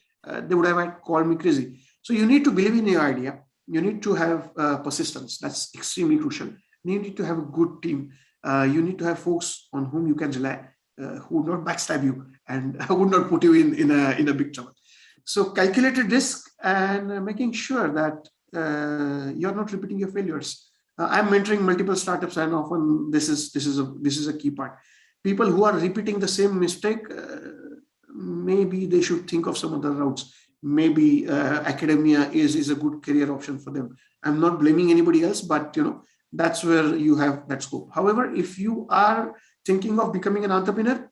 they would have called me crazy. So you need to believe in your idea. You need to have persistence. That's extremely crucial. You need to have a good team. You need to have folks on whom you can rely, who would not backstab you and would not put you in a big trouble. So calculated risk and making sure that you're not repeating your failures. I'm mentoring multiple startups, and often this is a key part. People who are repeating the same mistake, maybe they should think of some other routes. Maybe academia is a good career option for them. I'm not blaming anybody else, but that's where you have that scope. However, if you are thinking of becoming an entrepreneur,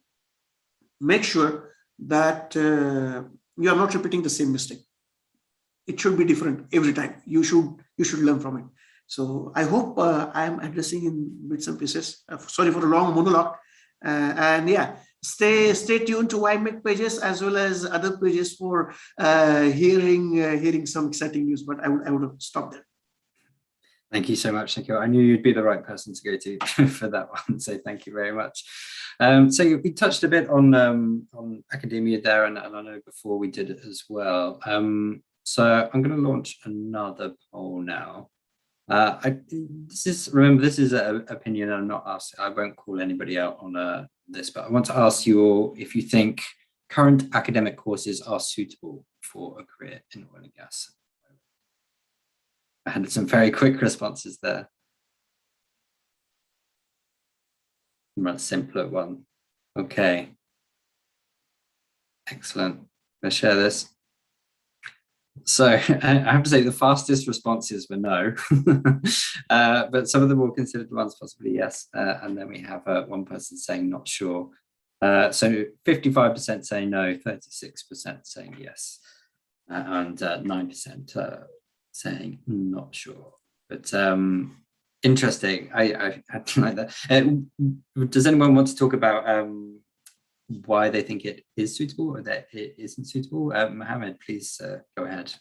make sure that you are not repeating the same mistake. It should be different every time. You should learn from it. So I hope I am addressing in bits and pieces. Sorry for a long monologue. And yeah, stay tuned to YMEC pages as well as other pages for hearing some exciting news. But I would stop there. Thank you so much, Nikhil. I knew you'd be the right person to go to for that one. So thank you very much. So we touched a bit on academia there, and I know before we did it as well. So I'm going to launch another poll now. This is an opinion. I'm not asking. I won't call anybody out on this, but I want to ask you all if you think current academic courses are suitable for a career in oil and gas. I had some very quick responses there. A simpler one. Okay. Excellent. Let's share this. So I have to say the fastest responses were no, but some of the more considered ones possibly yes. And then we have one person saying not sure. So 55% saying no, 36% saying yes, and 9% saying not sure. But interesting. I like that. Does anyone want to talk about why they think it is suitable or that it isn't suitable? Mohammed, please go ahead.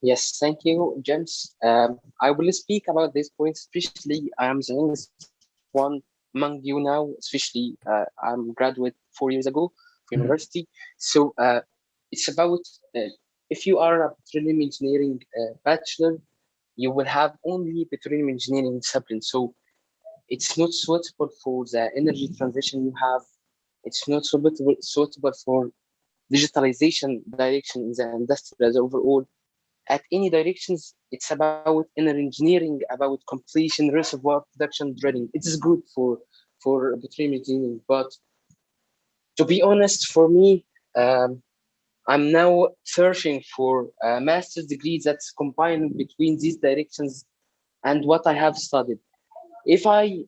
Yes, thank you, James. I will speak about this point, especially I am the youngest one among you now, especially I'm graduate 4 years ago from university. So it's about if you are a petroleum engineering bachelor, you will have only petroleum engineering discipline. So it's not suitable for the energy transition you have. It's not suitable for digitalization direction in the industry as overall. At any directions, it's about inner engineering, about completion, reservoir production, drilling. It is good for petroleum engineering, but to be honest, for me, I'm now searching for a master's degree that's combined between these directions and what I have studied. If I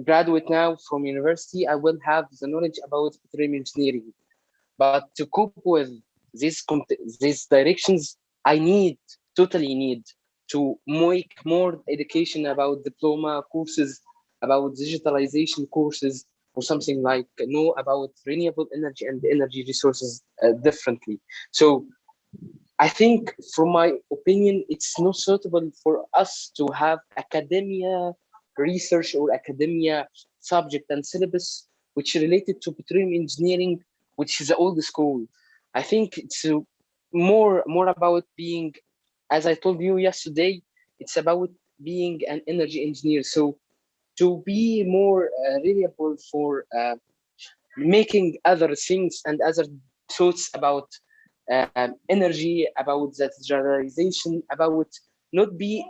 graduate now from university, I will have the knowledge about petroleum engineering. But to cope with these directions, I totally need to make more education about diploma courses, about digitalization courses, or something like know about renewable energy and energy resources differently. So I think, from my opinion, it's not suitable for us to have academia research or academia subject and syllabus which is related to petroleum engineering, which is the old school. I think it's more about being, as I told you yesterday, it's about being an energy engineer. So to be more reliable for making other things and other thoughts about energy, about that generalization, about not be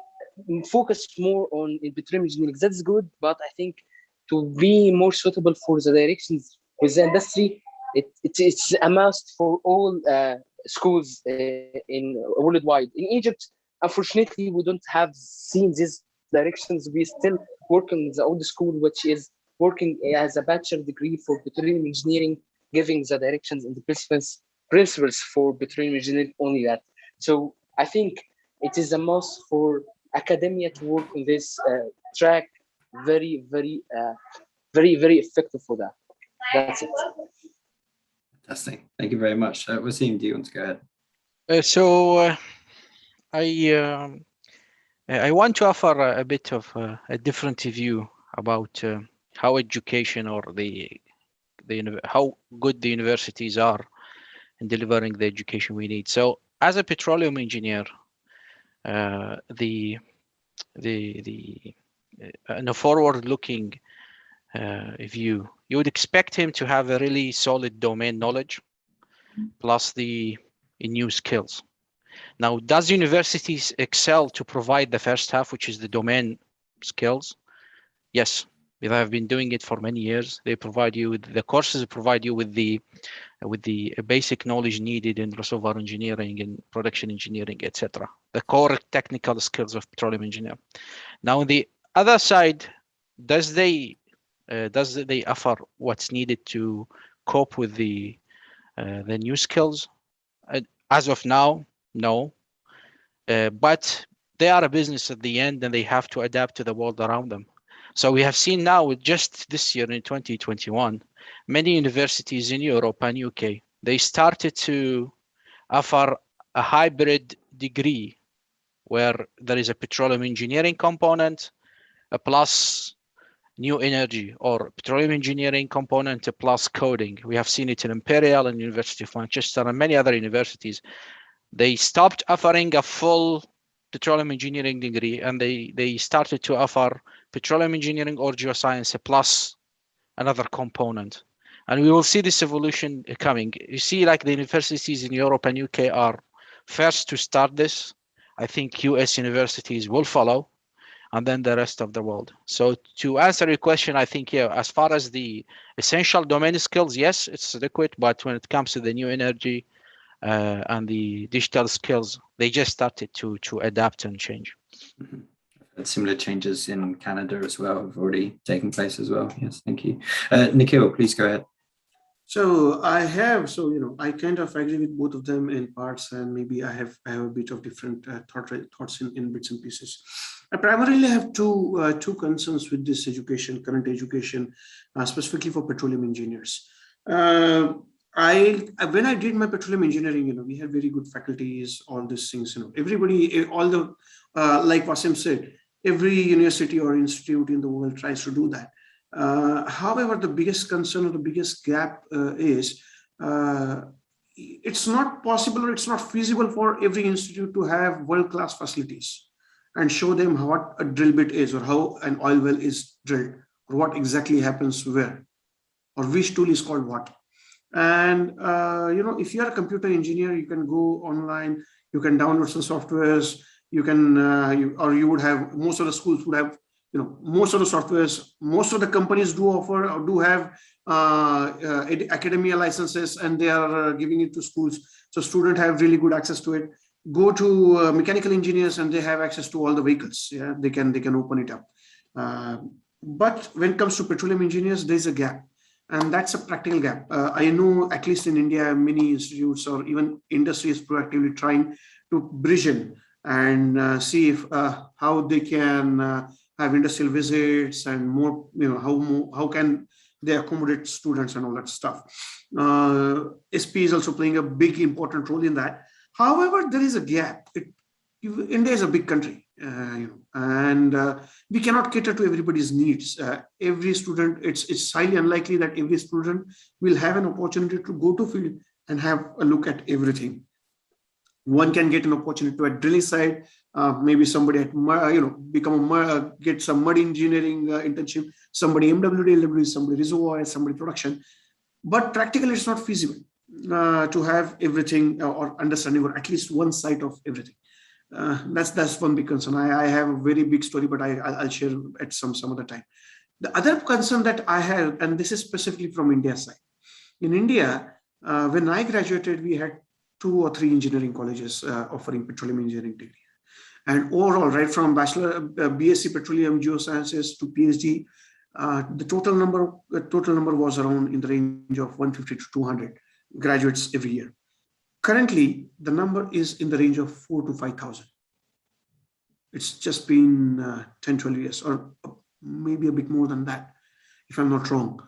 focused more on in petroleum engineering. That's good, but I think to be more suitable for the directions with the industry, it's a must for all schools in worldwide. In Egypt, unfortunately, we don't have seen these directions. We still working the old school, which is working as a bachelor degree for petroleum engineering, giving the directions and the principles for petroleum engineering, only that. So I think it is a must for academia to work on this track. Very, very effective for that. That's it. Fantastic. Thank you very much. Wasim, do you want to go ahead? I want to offer a bit of a different view about how education or how good the universities are in delivering the education we need. So, as a petroleum engineer, in a forward-looking view, you would expect him to have a really solid domain knowledge, plus the new skills. Now, does universities excel to provide the first half, which is the domain skills? Yes, they have been doing it for many years. They provide you with the courses, provide you with the basic knowledge needed in reservoir engineering and production engineering, etc. The core technical skills of petroleum engineer. Now, on the other side, does they offer what's needed to cope with the new skills? As of now, no. But they are a business at the end, and they have to adapt to the world around them. So we have seen now, just this year in 2021, many universities in Europe and UK, they started to offer a hybrid degree where there is a petroleum engineering component, a plus new energy, or petroleum engineering component, a plus coding. We have seen it in Imperial and University of Manchester and many other universities. They stopped offering a full petroleum engineering degree, and they started to offer petroleum engineering or geoscience plus another component. And we will see this evolution coming. You see, like the universities in Europe and UK are first to start this. I think US universities will follow, and then the rest of the world. So to answer your question, I think, yeah, as far as the essential domain skills, yes, it's adequate. But when it comes to the new energy and the digital skills, they just started to adapt and change. Mm-hmm. Similar changes in Canada as well have already taken place as well. Yes, thank you. Nikhil, please go ahead. So I kind of agree with both of them in parts, and maybe I have a bit of different thoughts in bits and pieces. I primarily have two concerns with this current education, specifically for petroleum engineers. When I did my petroleum engineering, we had very good faculties, all these things. Everybody, like Wasim said, every university or institute in the world tries to do that. However, the biggest concern or the biggest gap is it's not possible or it's not feasible for every institute to have world-class facilities and show them what a drill bit is, or how an oil well is drilled, or what exactly happens where, or which tool is called what. And if you are a computer engineer, you can go online, you can download some softwares, you can you would have, most of the schools would have, most of the softwares, most of the companies do offer or do have academia licenses, and they are giving it to schools, so students have really good access to it. Go to mechanical engineers, and they have access to all the vehicles. Yeah, they can open it up. But when it comes to petroleum engineers, there is a gap, and that's a practical gap. I know, at least in India, many institutes or even industries proactively trying to bridge in and see if how they can have industrial visits and more, how can they accommodate students and all that stuff. SP is also playing a big important role in that. However, there is a gap. India is a big country, and we cannot cater to everybody's needs. Every student, it's highly unlikely that every student will have an opportunity to go to field and have a look at everything. One can get an opportunity to at drilling side, maybe somebody at get some mud engineering internship, somebody MWD, LWD, somebody reservoir, somebody production. But practically, it's not feasible to have everything or understanding, or at least one side of everything. That's one big concern. I have a very big story, but I'll share at some other time. The other concern that I have, and this is specifically from India side. In India, when I graduated, we had 2 or 3 engineering colleges offering petroleum engineering degree. And overall, right from bachelor, BSc Petroleum Geosciences to PhD, the total number was around in the range of 150 to 200 graduates every year. Currently, the number is in the range of 4,000 to 5,000. It's just been 10, 12 years, or maybe a bit more than that, if I'm not wrong.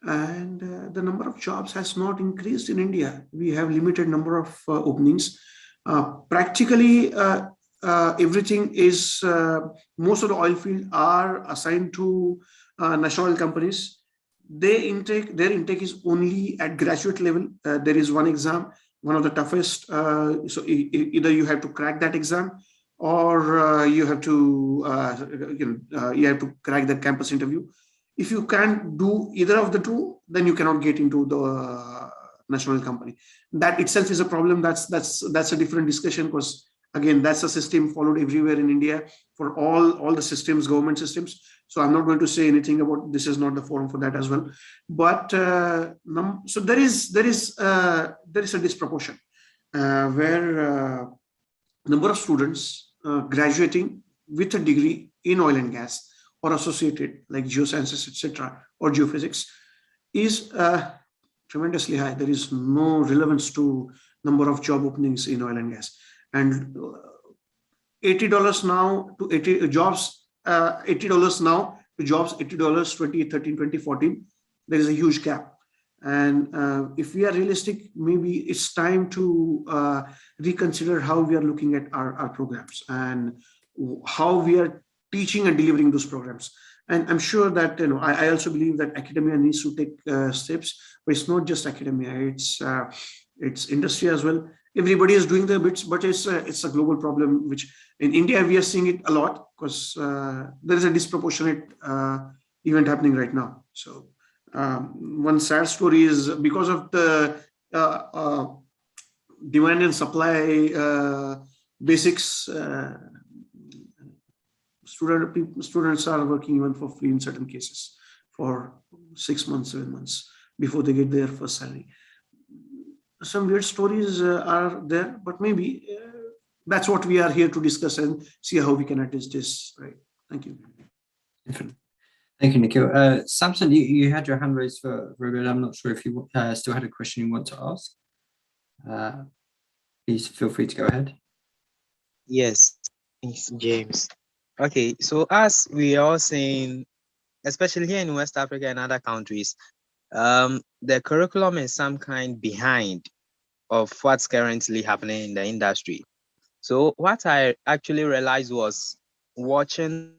And the number of jobs has not increased in India. We have limited number of openings. Practically, everything is, most of the oil field are assigned to national oil companies. Their intake is only at graduate level. There is one exam, one of the toughest. So either you have to crack that exam, or you have to crack that campus interview. If you can't do either of the two, then you cannot get into the national company. That itself is a problem. That's a different discussion, because again, that's a system followed everywhere in India for all the systems, government systems. So I'm not going to say anything about, this is not the forum for that as well. But so there is a disproportion where number of students graduating with a degree in oil and gas or associated, like geosciences, etc., or geophysics, is tremendously high. There is no relevance to number of job openings in oil and gas. And $80 now to 80 jobs, $80 now to jobs, $80 2013, 2014. There is a huge gap. And if we are realistic, maybe it's time to reconsider how we are looking at our programs and how we are teaching and delivering those programs. And I'm sure that, I also believe that academia needs to take steps, but it's not just academia, it's industry as well. Everybody is doing their bits, but it's a global problem, which in India, we are seeing it a lot, because there is a disproportionate event happening right now. So one sad story is because of the demand and supply basics, students are working even for free in certain cases for 6 months, 7 months before they get their first salary. Some weird stories are there, but maybe that's what we are here to discuss and see how we can address this. Right. Thank you. Thank you, Nikhil. Samson, you had your hand raised for a bit. I'm not sure if you still had a question you want to ask. Please feel free to go ahead. Yes, thanks, James. Okay, so as we are saying, especially here in West Africa and other countries, the curriculum is some kind behind of what's currently happening in the industry. So what I actually realized was watching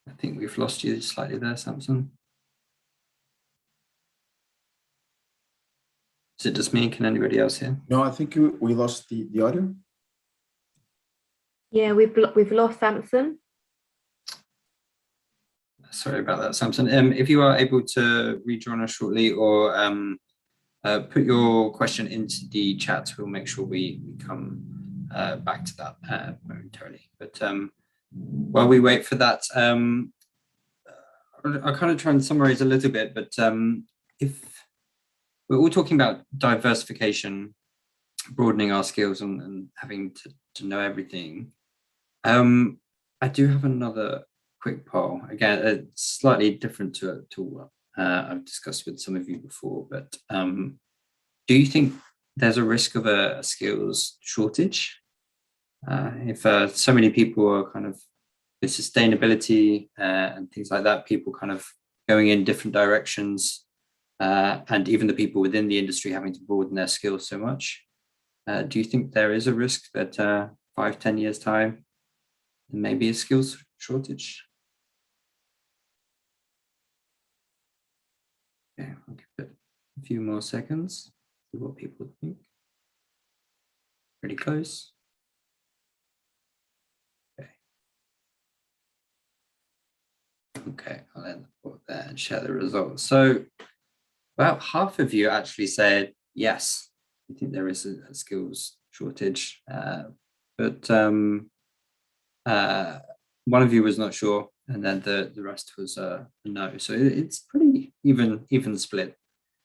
I think we've lost you slightly there, Samson. Is it just me? Can anybody else hear? No, I think we lost the audio. Yeah, we've lost Samson. Sorry about that, Samson. If you are able to rejoin us shortly, or put your question into the chat, we'll make sure we come back to that momentarily. But while we wait for that, I'll kind of try and summarize a little bit, but if we're all talking about diversification, broadening our skills and having to know everything, I do have another quick poll. Again, it's slightly different to what I've discussed with some of you before, but do you think there's a risk of a skills shortage? If so many people are kind of with sustainability and things like that, people kind of going in different directions, and even the people within the industry having to broaden their skills so much. Do you think there is a risk that 5-10 years time there may be a skills shortage? Okay, I'll give it a few more seconds, see what people think. Pretty close. Okay, I'll end the report there and share the results. So about half of you actually said yes, you think there is a skills shortage, but one of you was not sure, and then the rest was a no. So it's pretty even split.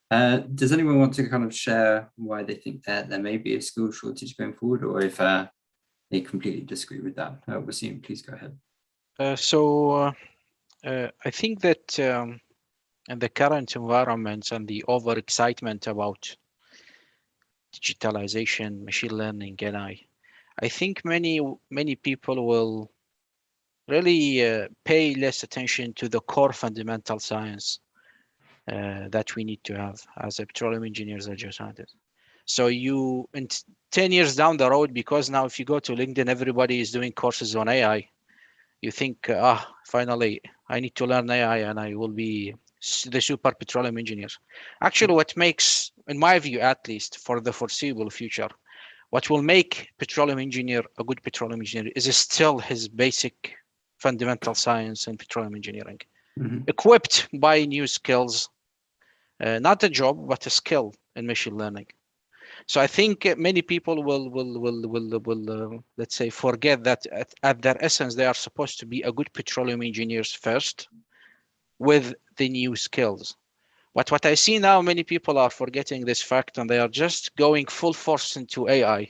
Does anyone want to kind of share why they think that there may be a skills shortage going forward, or if they completely disagree with that? Wasim, please go ahead. I think that in the current environment and the overexcitement about digitalization, machine learning, AI, I think many people will really pay less attention to the core fundamental science that we need to have as a petroleum engineers and geoscientists. So you, in 10 years down the road, because now if you go to LinkedIn, everybody is doing courses on AI. You think, finally, I need to learn AI and I will be the super petroleum engineers. Actually, what makes, in my view, at least for the foreseeable future, what will make petroleum engineer a good petroleum engineer is still his basic fundamental science and petroleum engineering, equipped by new skills, not a job, but a skill in machine learning. So I think many people will let's say forget that at their essence they are supposed to be a good petroleum engineers first, with the new skills. But what I see now, many people are forgetting this fact, and they are just going full force into AI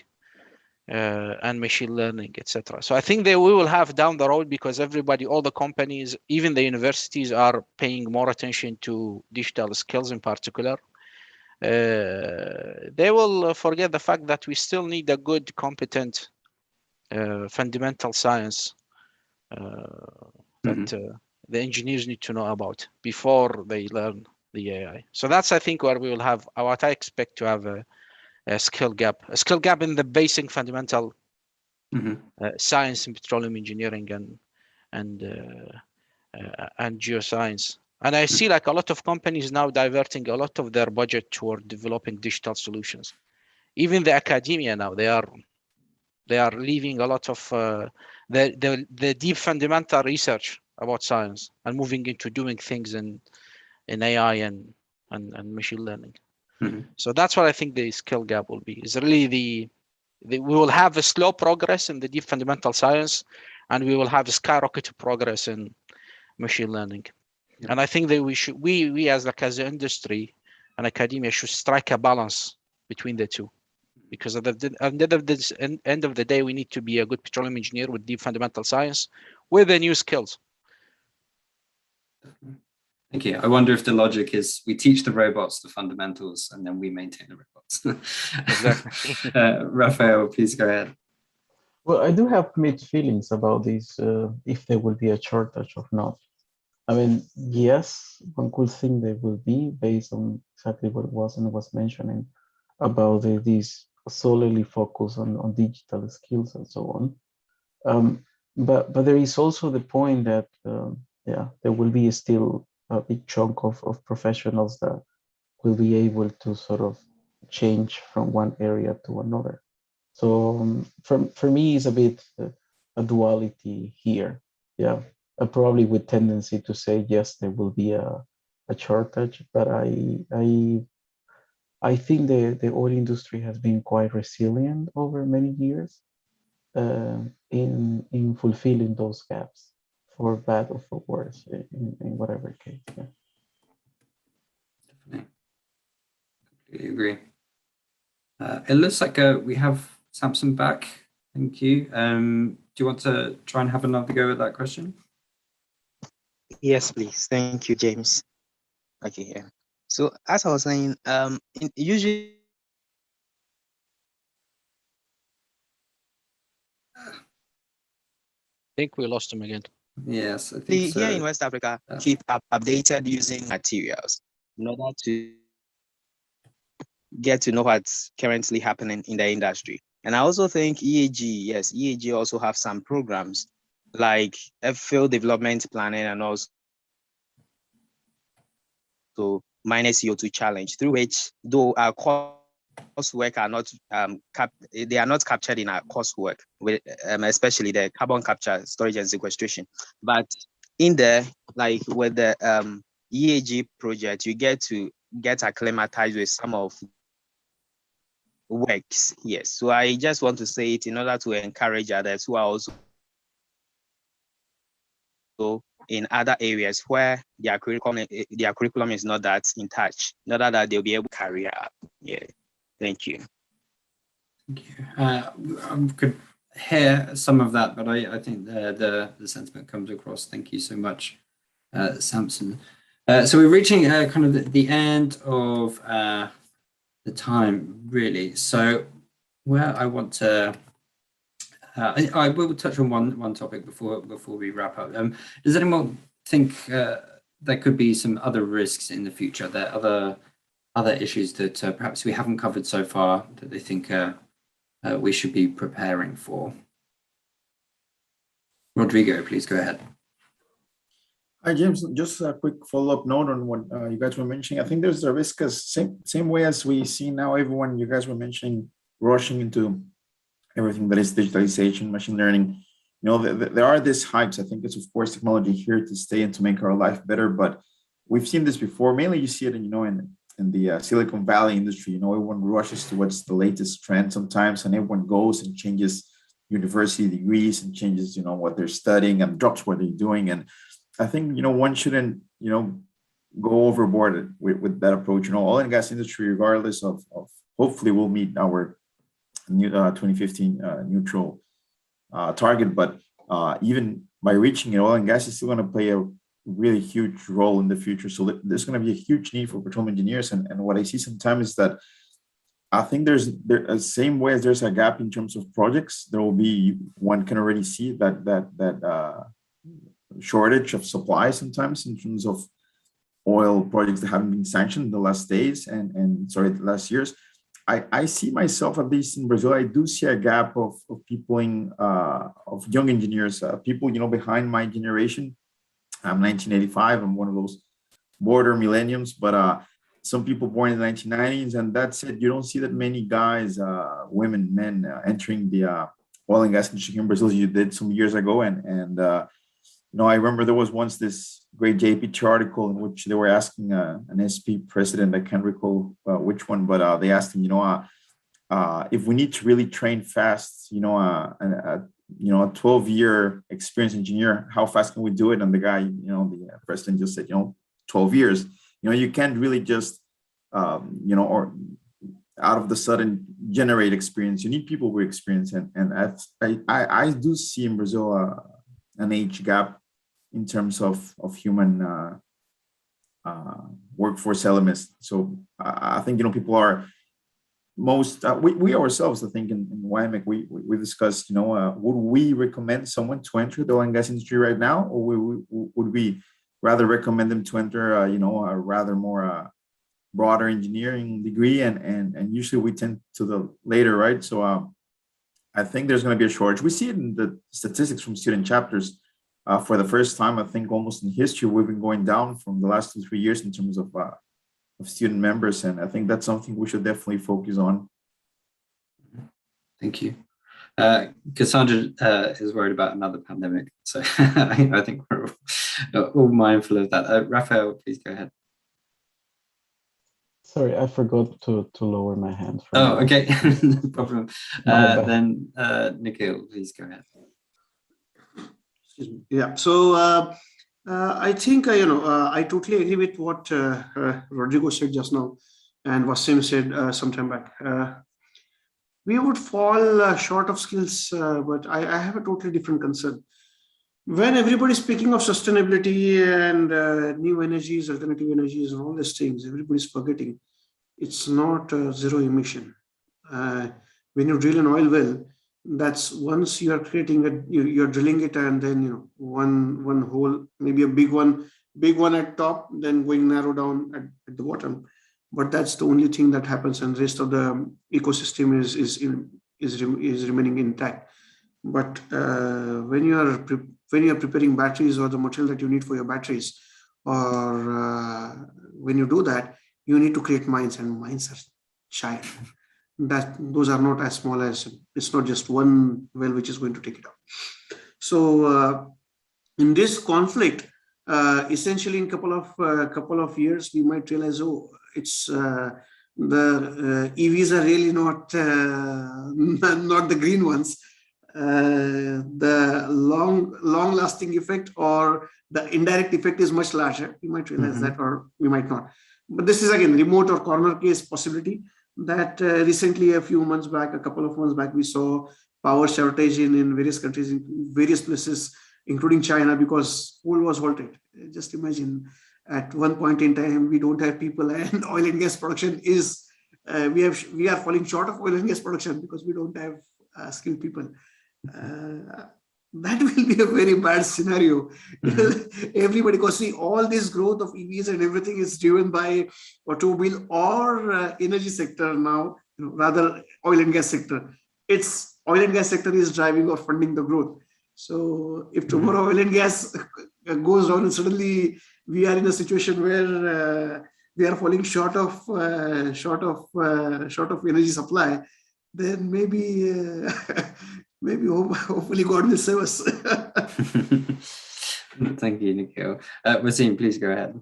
and machine learning, etc. So I think that we will have down the road, because everybody, all the companies, even the universities, are paying more attention to digital skills in particular. They will forget the fact that we still need a good, competent, fundamental science that the engineers need to know about before they learn the AI. So that's, I think, where we will have what I expect to have a skill gap in the basic fundamental science in petroleum engineering and geoscience. And I see like a lot of companies now diverting a lot of their budget toward developing digital solutions. Even the academia now, they are leaving a lot of the deep fundamental research about science and moving into doing things in AI and machine learning. So that's what I think the skill gap will be. Is really we will have a slow progress in the deep fundamental science, and we will have a skyrocketed progress in machine learning. And I think that we as an industry and academia should strike a balance between the two, because at the end of the day, we need to be a good petroleum engineer with deep fundamental science with the new skills. Thank you. I wonder if the logic is we teach the robots the fundamentals and then we maintain the robots. Exactly. Raphael, please go ahead. Well, I do have mixed feelings about this, if there will be a shortage or not. I mean, yes, one could think there will be, based on exactly what was mentioning about this solely focus on digital skills and so on. But there is also the point that, there will be still a big chunk of professionals that will be able to sort of change from one area to another. So for me, it's a bit a duality here. Yeah, probably with tendency to say yes, there will be a shortage, but I think the oil industry has been quite resilient over many years in fulfilling those gaps, for bad or for worse, in whatever case. Yeah. Definitely. Completely agree. It looks like we have Samson back. Thank you. Do you want to try and have another go at that question? Yes, please. Thank you, James. Okay, yeah. So as I was saying, usually I think we lost him again. Yes, I think so. Here in West Africa, keep updated using materials in order to get to know what's currently happening in the industry. And I also think EAG also have some programs like a field development planning and also minus CO2 challenge, through which, though our coursework are not they are not captured in our coursework, with especially the carbon capture, storage, and sequestration. But in there, like with the EAG project, you get to get acclimatized with some of works. Yes. So I just want to say it in order to encourage others who are also in other areas where their curriculum is not that in touch, in order that they'll be able to carry out. Yeah. Thank you. Thank you. I could hear some of that, but I think the sentiment comes across. Thank you so much, Samson. So we're reaching kind of the end of the time, really. So where I want to, I will touch on one topic before we wrap up. Does anyone think there could be some other risks in the future? There are other issues that perhaps we haven't covered so far that they think we should be preparing for? Rodrigo, please go ahead. Hi, James. Just a quick follow-up note on what you guys were mentioning. I think there's a risk, as same way as we see now, everyone, you guys were mentioning, rushing into everything that is digitalization, machine learning. You know, there are these hypes. I think it's, of course, technology here to stay and to make our life better. But we've seen this before. Mainly you see it, in the Silicon Valley industry. You know, everyone rushes to what's the latest trend sometimes, and everyone goes and changes university degrees and changes, what they're studying and drops what they're doing. And I think, one shouldn't, go overboard with that approach. Oil and gas industry, regardless of hopefully we'll meet our new 2015 neutral target. But even by reaching it, oil and gas is still going to play a really huge role in the future. So there's going to be a huge need for petroleum engineers. And what I see sometimes is that I think there's the same way as there's a gap in terms of projects, there will be, one can already see that shortage of supply sometimes in terms of oil projects that haven't been sanctioned in the last days the last years. I see myself, at least in Brazil, I do see a gap of people of young engineers, people, behind my generation. I'm 1985. I'm one of those border millenniums, but some people born in the 1990s, and that's it. You don't see that many guys, women, men entering the oil and gas industry in Brazil as you did some years ago. And I remember there was once this great JPT article in which they were asking an SP president, I can't recall which one, but they asked him, if we need to really train fast, a 12-year experienced engineer, how fast can we do it? And the guy, the president just said, 12 years. You can't really just, or out of the sudden generate experience. You need people with experience. And I do see in Brazil an age gap in terms of human workforce elements. So I think, people are we ourselves, I think in YMEC, we discussed, would we recommend someone to enter the oil and gas industry right now, or would we rather recommend them to enter, a rather more broader engineering degree, and usually we tend to the later, right? So I think there's going to be a shortage. We see it in the statistics from student chapters. For the first time, I think almost in history, we've been going down from the last 2-3 years in terms of student members, and I think that's something we should definitely focus on. Thank you. Cassandra is worried about another pandemic, so I think we're all mindful of that. Raphael, please go ahead. Sorry, I forgot to lower my hand. Okay, no problem. Then Nikhil, please go ahead. Excuse me. Yeah. So I think I totally agree with what Rodrigo said just now, and Wasim said sometime back. We would fall short of skills, but I have a totally different concern. When everybody's speaking of sustainability and new energies, alternative energies, and all these things, everybody's forgetting it's not zero emission. When you drill an oil well, That's once you are creating you're drilling it, and then one hole, maybe a big one at top, then going narrow down at the bottom. But that's the only thing that happens, and the rest of the ecosystem is remaining intact. But when you are preparing batteries or the material that you need for your batteries, or when you do that, you need to create mines, and mines are giant. That those are not as small as, it's not just one well which is going to take it up. So in this conflict, essentially in couple of years, we might realize, oh, it's the EVs are really not not the green ones. The long lasting effect or the indirect effect is much larger. We might realize that, or we might not. But this is again remote or corner case possibility that recently, a couple of months back, we saw power shortage in various countries, in various places, including China, because coal was halted. Just imagine, at one point in time, we don't have people, and oil and gas production is, we are falling short of oil and gas production because we don't have skilled people. That will be a very bad scenario. Everybody, because see, all this growth of EVs and everything is driven by automobile or energy sector now, rather oil and gas sector. It's oil and gas sector is driving or funding the growth. So if tomorrow oil and gas goes down and suddenly we are in a situation where we are falling short of energy supply, then maybe hopefully God will save us. Thank you, Nikhil. Wasim, please go ahead.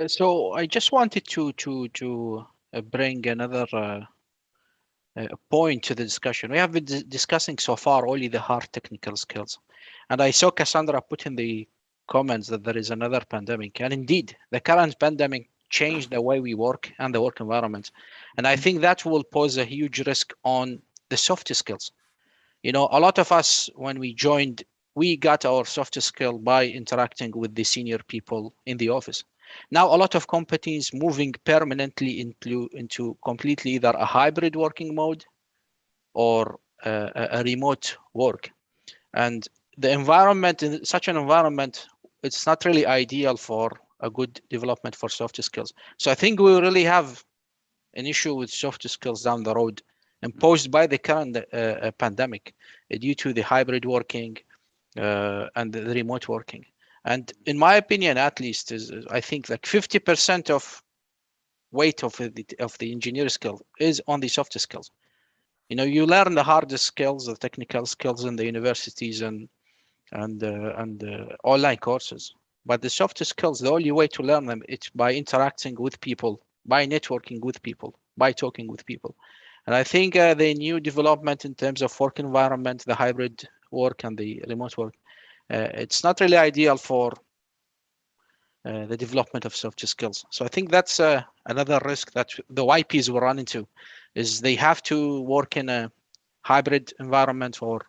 So I just wanted to bring another point to the discussion. We have been discussing so far only the hard technical skills, and I saw Cassandra put in the comments that there is another pandemic, and indeed the current pandemic changed the way we work and the work environment, and I think that will pose a huge risk on the soft skills. A lot of us, when we joined, we got our soft skill by interacting with the senior people in the office. Now, a lot of companies moving permanently into completely either a hybrid working mode or a remote work. And the environment, in such an environment, it's not really ideal for a good development for soft skills. So I think we really have an issue with soft skills down the road, imposed by the current pandemic due to the hybrid working and the remote working. And in my opinion, at least, I think like 50% of weight of the engineer skill is on the soft skills. You learn the hardest skills, the technical skills in the universities and online courses. But the soft skills, the only way to learn them, it's by interacting with people, by networking with people, by talking with people. And I think the new development in terms of work environment, the hybrid work and the remote work, it's not really ideal for the development of soft skills. So I think that's another risk that the YPs will run into, is they have to work in a hybrid environment or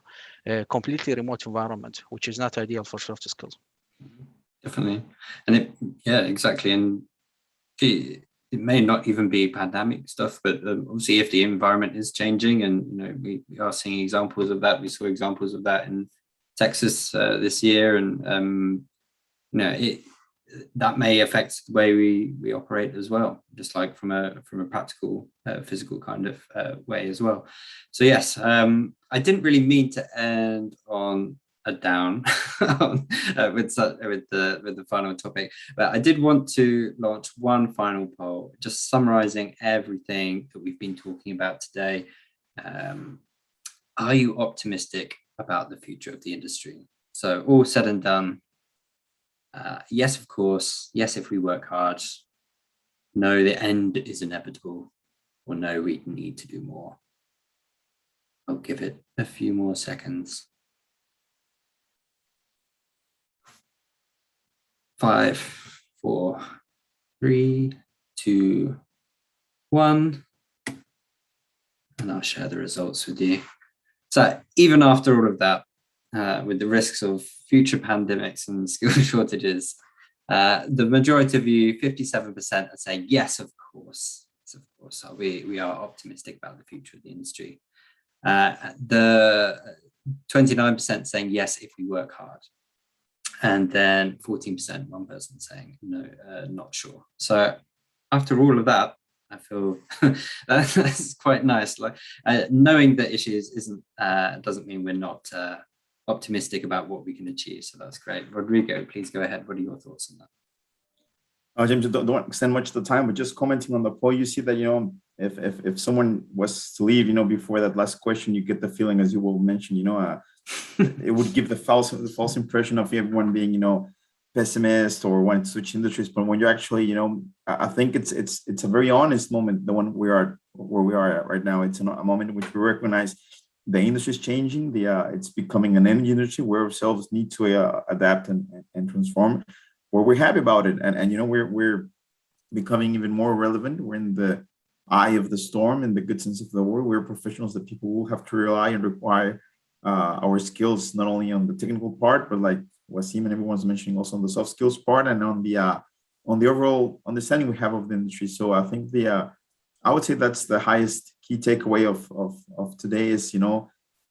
a completely remote environment, which is not ideal for soft skills. Definitely. And exactly. And it may not even be pandemic stuff, but obviously if the environment is changing, and we are seeing examples of that. We saw examples of that in Texas this year, and that may affect the way we operate as well, just like from a practical physical kind of way as well. So yes, I didn't really mean to end on a down with the final topic, but I did want to launch one final poll, just summarizing everything that we've been talking about today. Are you optimistic about the future of the industry? So all said and done, yes, of course. Yes, if we work hard. No, the end is inevitable. Or no, we need to do more. I'll give it a few more seconds. 5, 4, 3, 2, 1. And I'll share the results with you. So even after all of that, with the risks of future pandemics and skill shortages, the majority of you, 57%, are saying yes, of course. Yes, of course. We are optimistic about the future of the industry. The 29% saying yes if we work hard. And then 14%, one person saying no, not sure. So after all of that, I feel that's quite nice. Like knowing the issues doesn't mean we're not optimistic about what we can achieve. So that's great. Rodrigo, please go ahead. What are your thoughts on that? James, don't extend much of the time, but just commenting on the poll, you see that, if someone was to leave, before that last question, you get the feeling, as you will mention, it would give the false impression of everyone being, pessimist or wanting to switch industries. But when you're actually, I think it's a very honest moment, the one where we are at right now. It's a moment in which we recognize the industry is changing. It's becoming an energy industry where ourselves need to adapt and transform. Where we're happy about it, and we're becoming even more relevant. We're in the eye of the storm, in the good sense of the word. We're professionals that people will have to rely and require our skills, not only on the technical part, but like Wasim and everyone's mentioning, also on the soft skills part and on the overall understanding we have of the industry. So I think I would say that's the highest key takeaway of today is,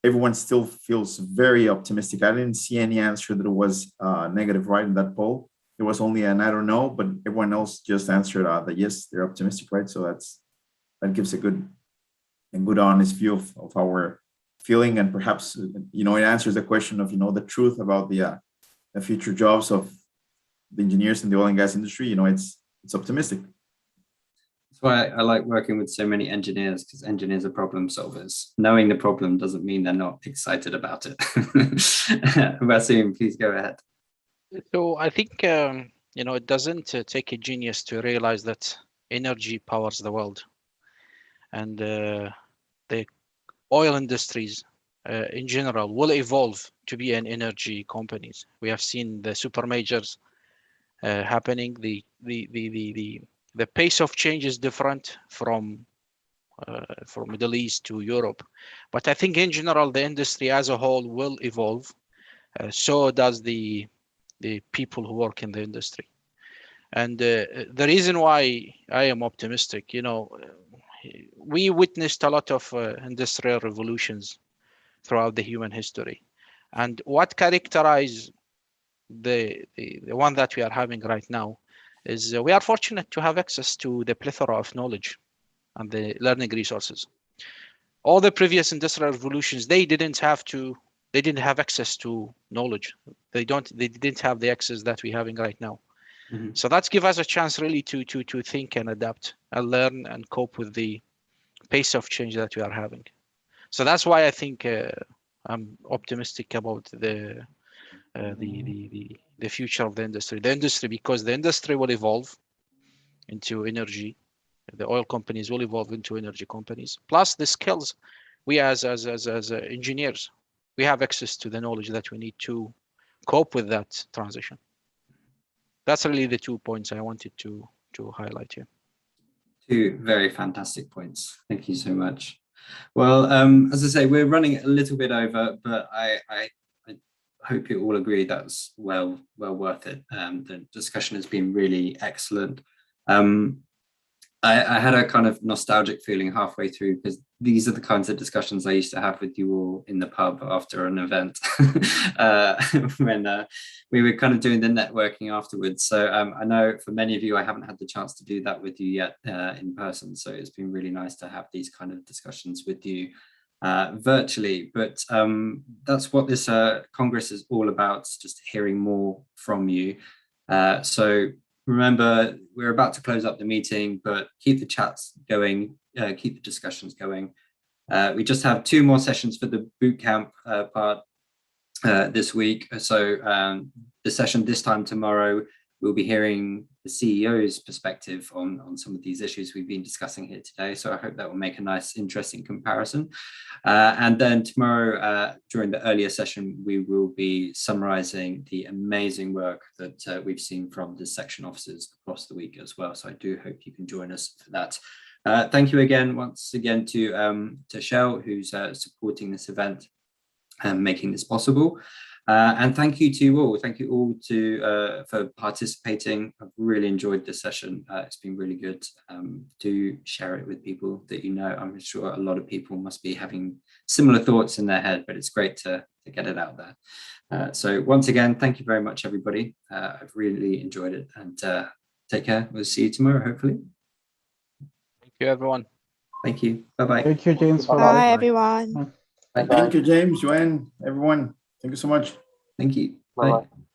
everyone still feels very optimistic. I didn't see any answer that was negative right in that poll. There was only an I don't know, but everyone else just answered that yes, they're optimistic, right? So that gives a good honest view of how we're feeling, and perhaps it answers the question of the truth about the future jobs of the engineers in the oil and gas industry. It's optimistic. That's why I like working with so many engineers, because engineers are problem solvers. Knowing the problem doesn't mean they're not excited about it. Wasim, please go ahead. So I think it doesn't take a genius to realize that energy powers the world, and the oil industries in general will evolve to be an energy companies. We have seen the super majors happening. The pace of change is different from Middle East to Europe, but I think in general the industry as a whole will evolve. So does the people who work in the industry. And the reason why I am optimistic, we witnessed a lot of industrial revolutions throughout the human history. And what characterizes the one that we are having right now is we are fortunate to have access to the plethora of knowledge and the learning resources. All the previous industrial revolutions, they didn't have access to knowledge. They didn't have the access that we're having right now. Mm-hmm. So that's give us a chance really to think and adapt and learn and cope with the pace of change that we are having. So that's why I think I'm optimistic about the future of the industry. Because the industry will evolve into energy. The oil companies will evolve into energy companies. Plus the skills, we as engineers, we have access to the knowledge that we need to cope with that transition. That's really the 2 points I wanted to highlight here. 2 very fantastic points. Thank you so much. Well, as I say, we're running a little bit over, but I hope you all agree that's well worth it. The discussion has been really excellent. I had a kind of nostalgic feeling halfway through, because these are the kinds of discussions I used to have with you all in the pub after an event when we were kind of doing the networking afterwards. So I know for many of you, I haven't had the chance to do that with you yet in person. So it's been really nice to have these kind of discussions with you virtually. But that's what this Congress is all about, just hearing more from you. So remember, we're about to close up the meeting, but keep the chats going, keep the discussions going. We just have 2 more sessions for the bootcamp part this week. So the session this time tomorrow, we'll be hearing the CEO's perspective on some of these issues we've been discussing here today. So I hope that will make a nice, interesting comparison. And then tomorrow, during the earlier session, we will be summarizing the amazing work that we've seen from the section officers across the week as well. So I do hope you can join us for that. Thank you once again to Shell, who's supporting this event and making this possible. And thank you to you all. Thank you all for participating. I've really enjoyed this session. It's been really good. Do share it with people that you know. I'm sure a lot of people must be having similar thoughts in their head, but it's great to get it out there. So once again, thank you very much, everybody. I've really enjoyed it, and take care. We'll see you tomorrow, hopefully. Thank you, everyone. Thank you. Bye-bye. Thank you, James. Bye, everyone. Bye. Thank you, James, Joanne, everyone. Thank you so much. Thank you. Bye-bye. Bye.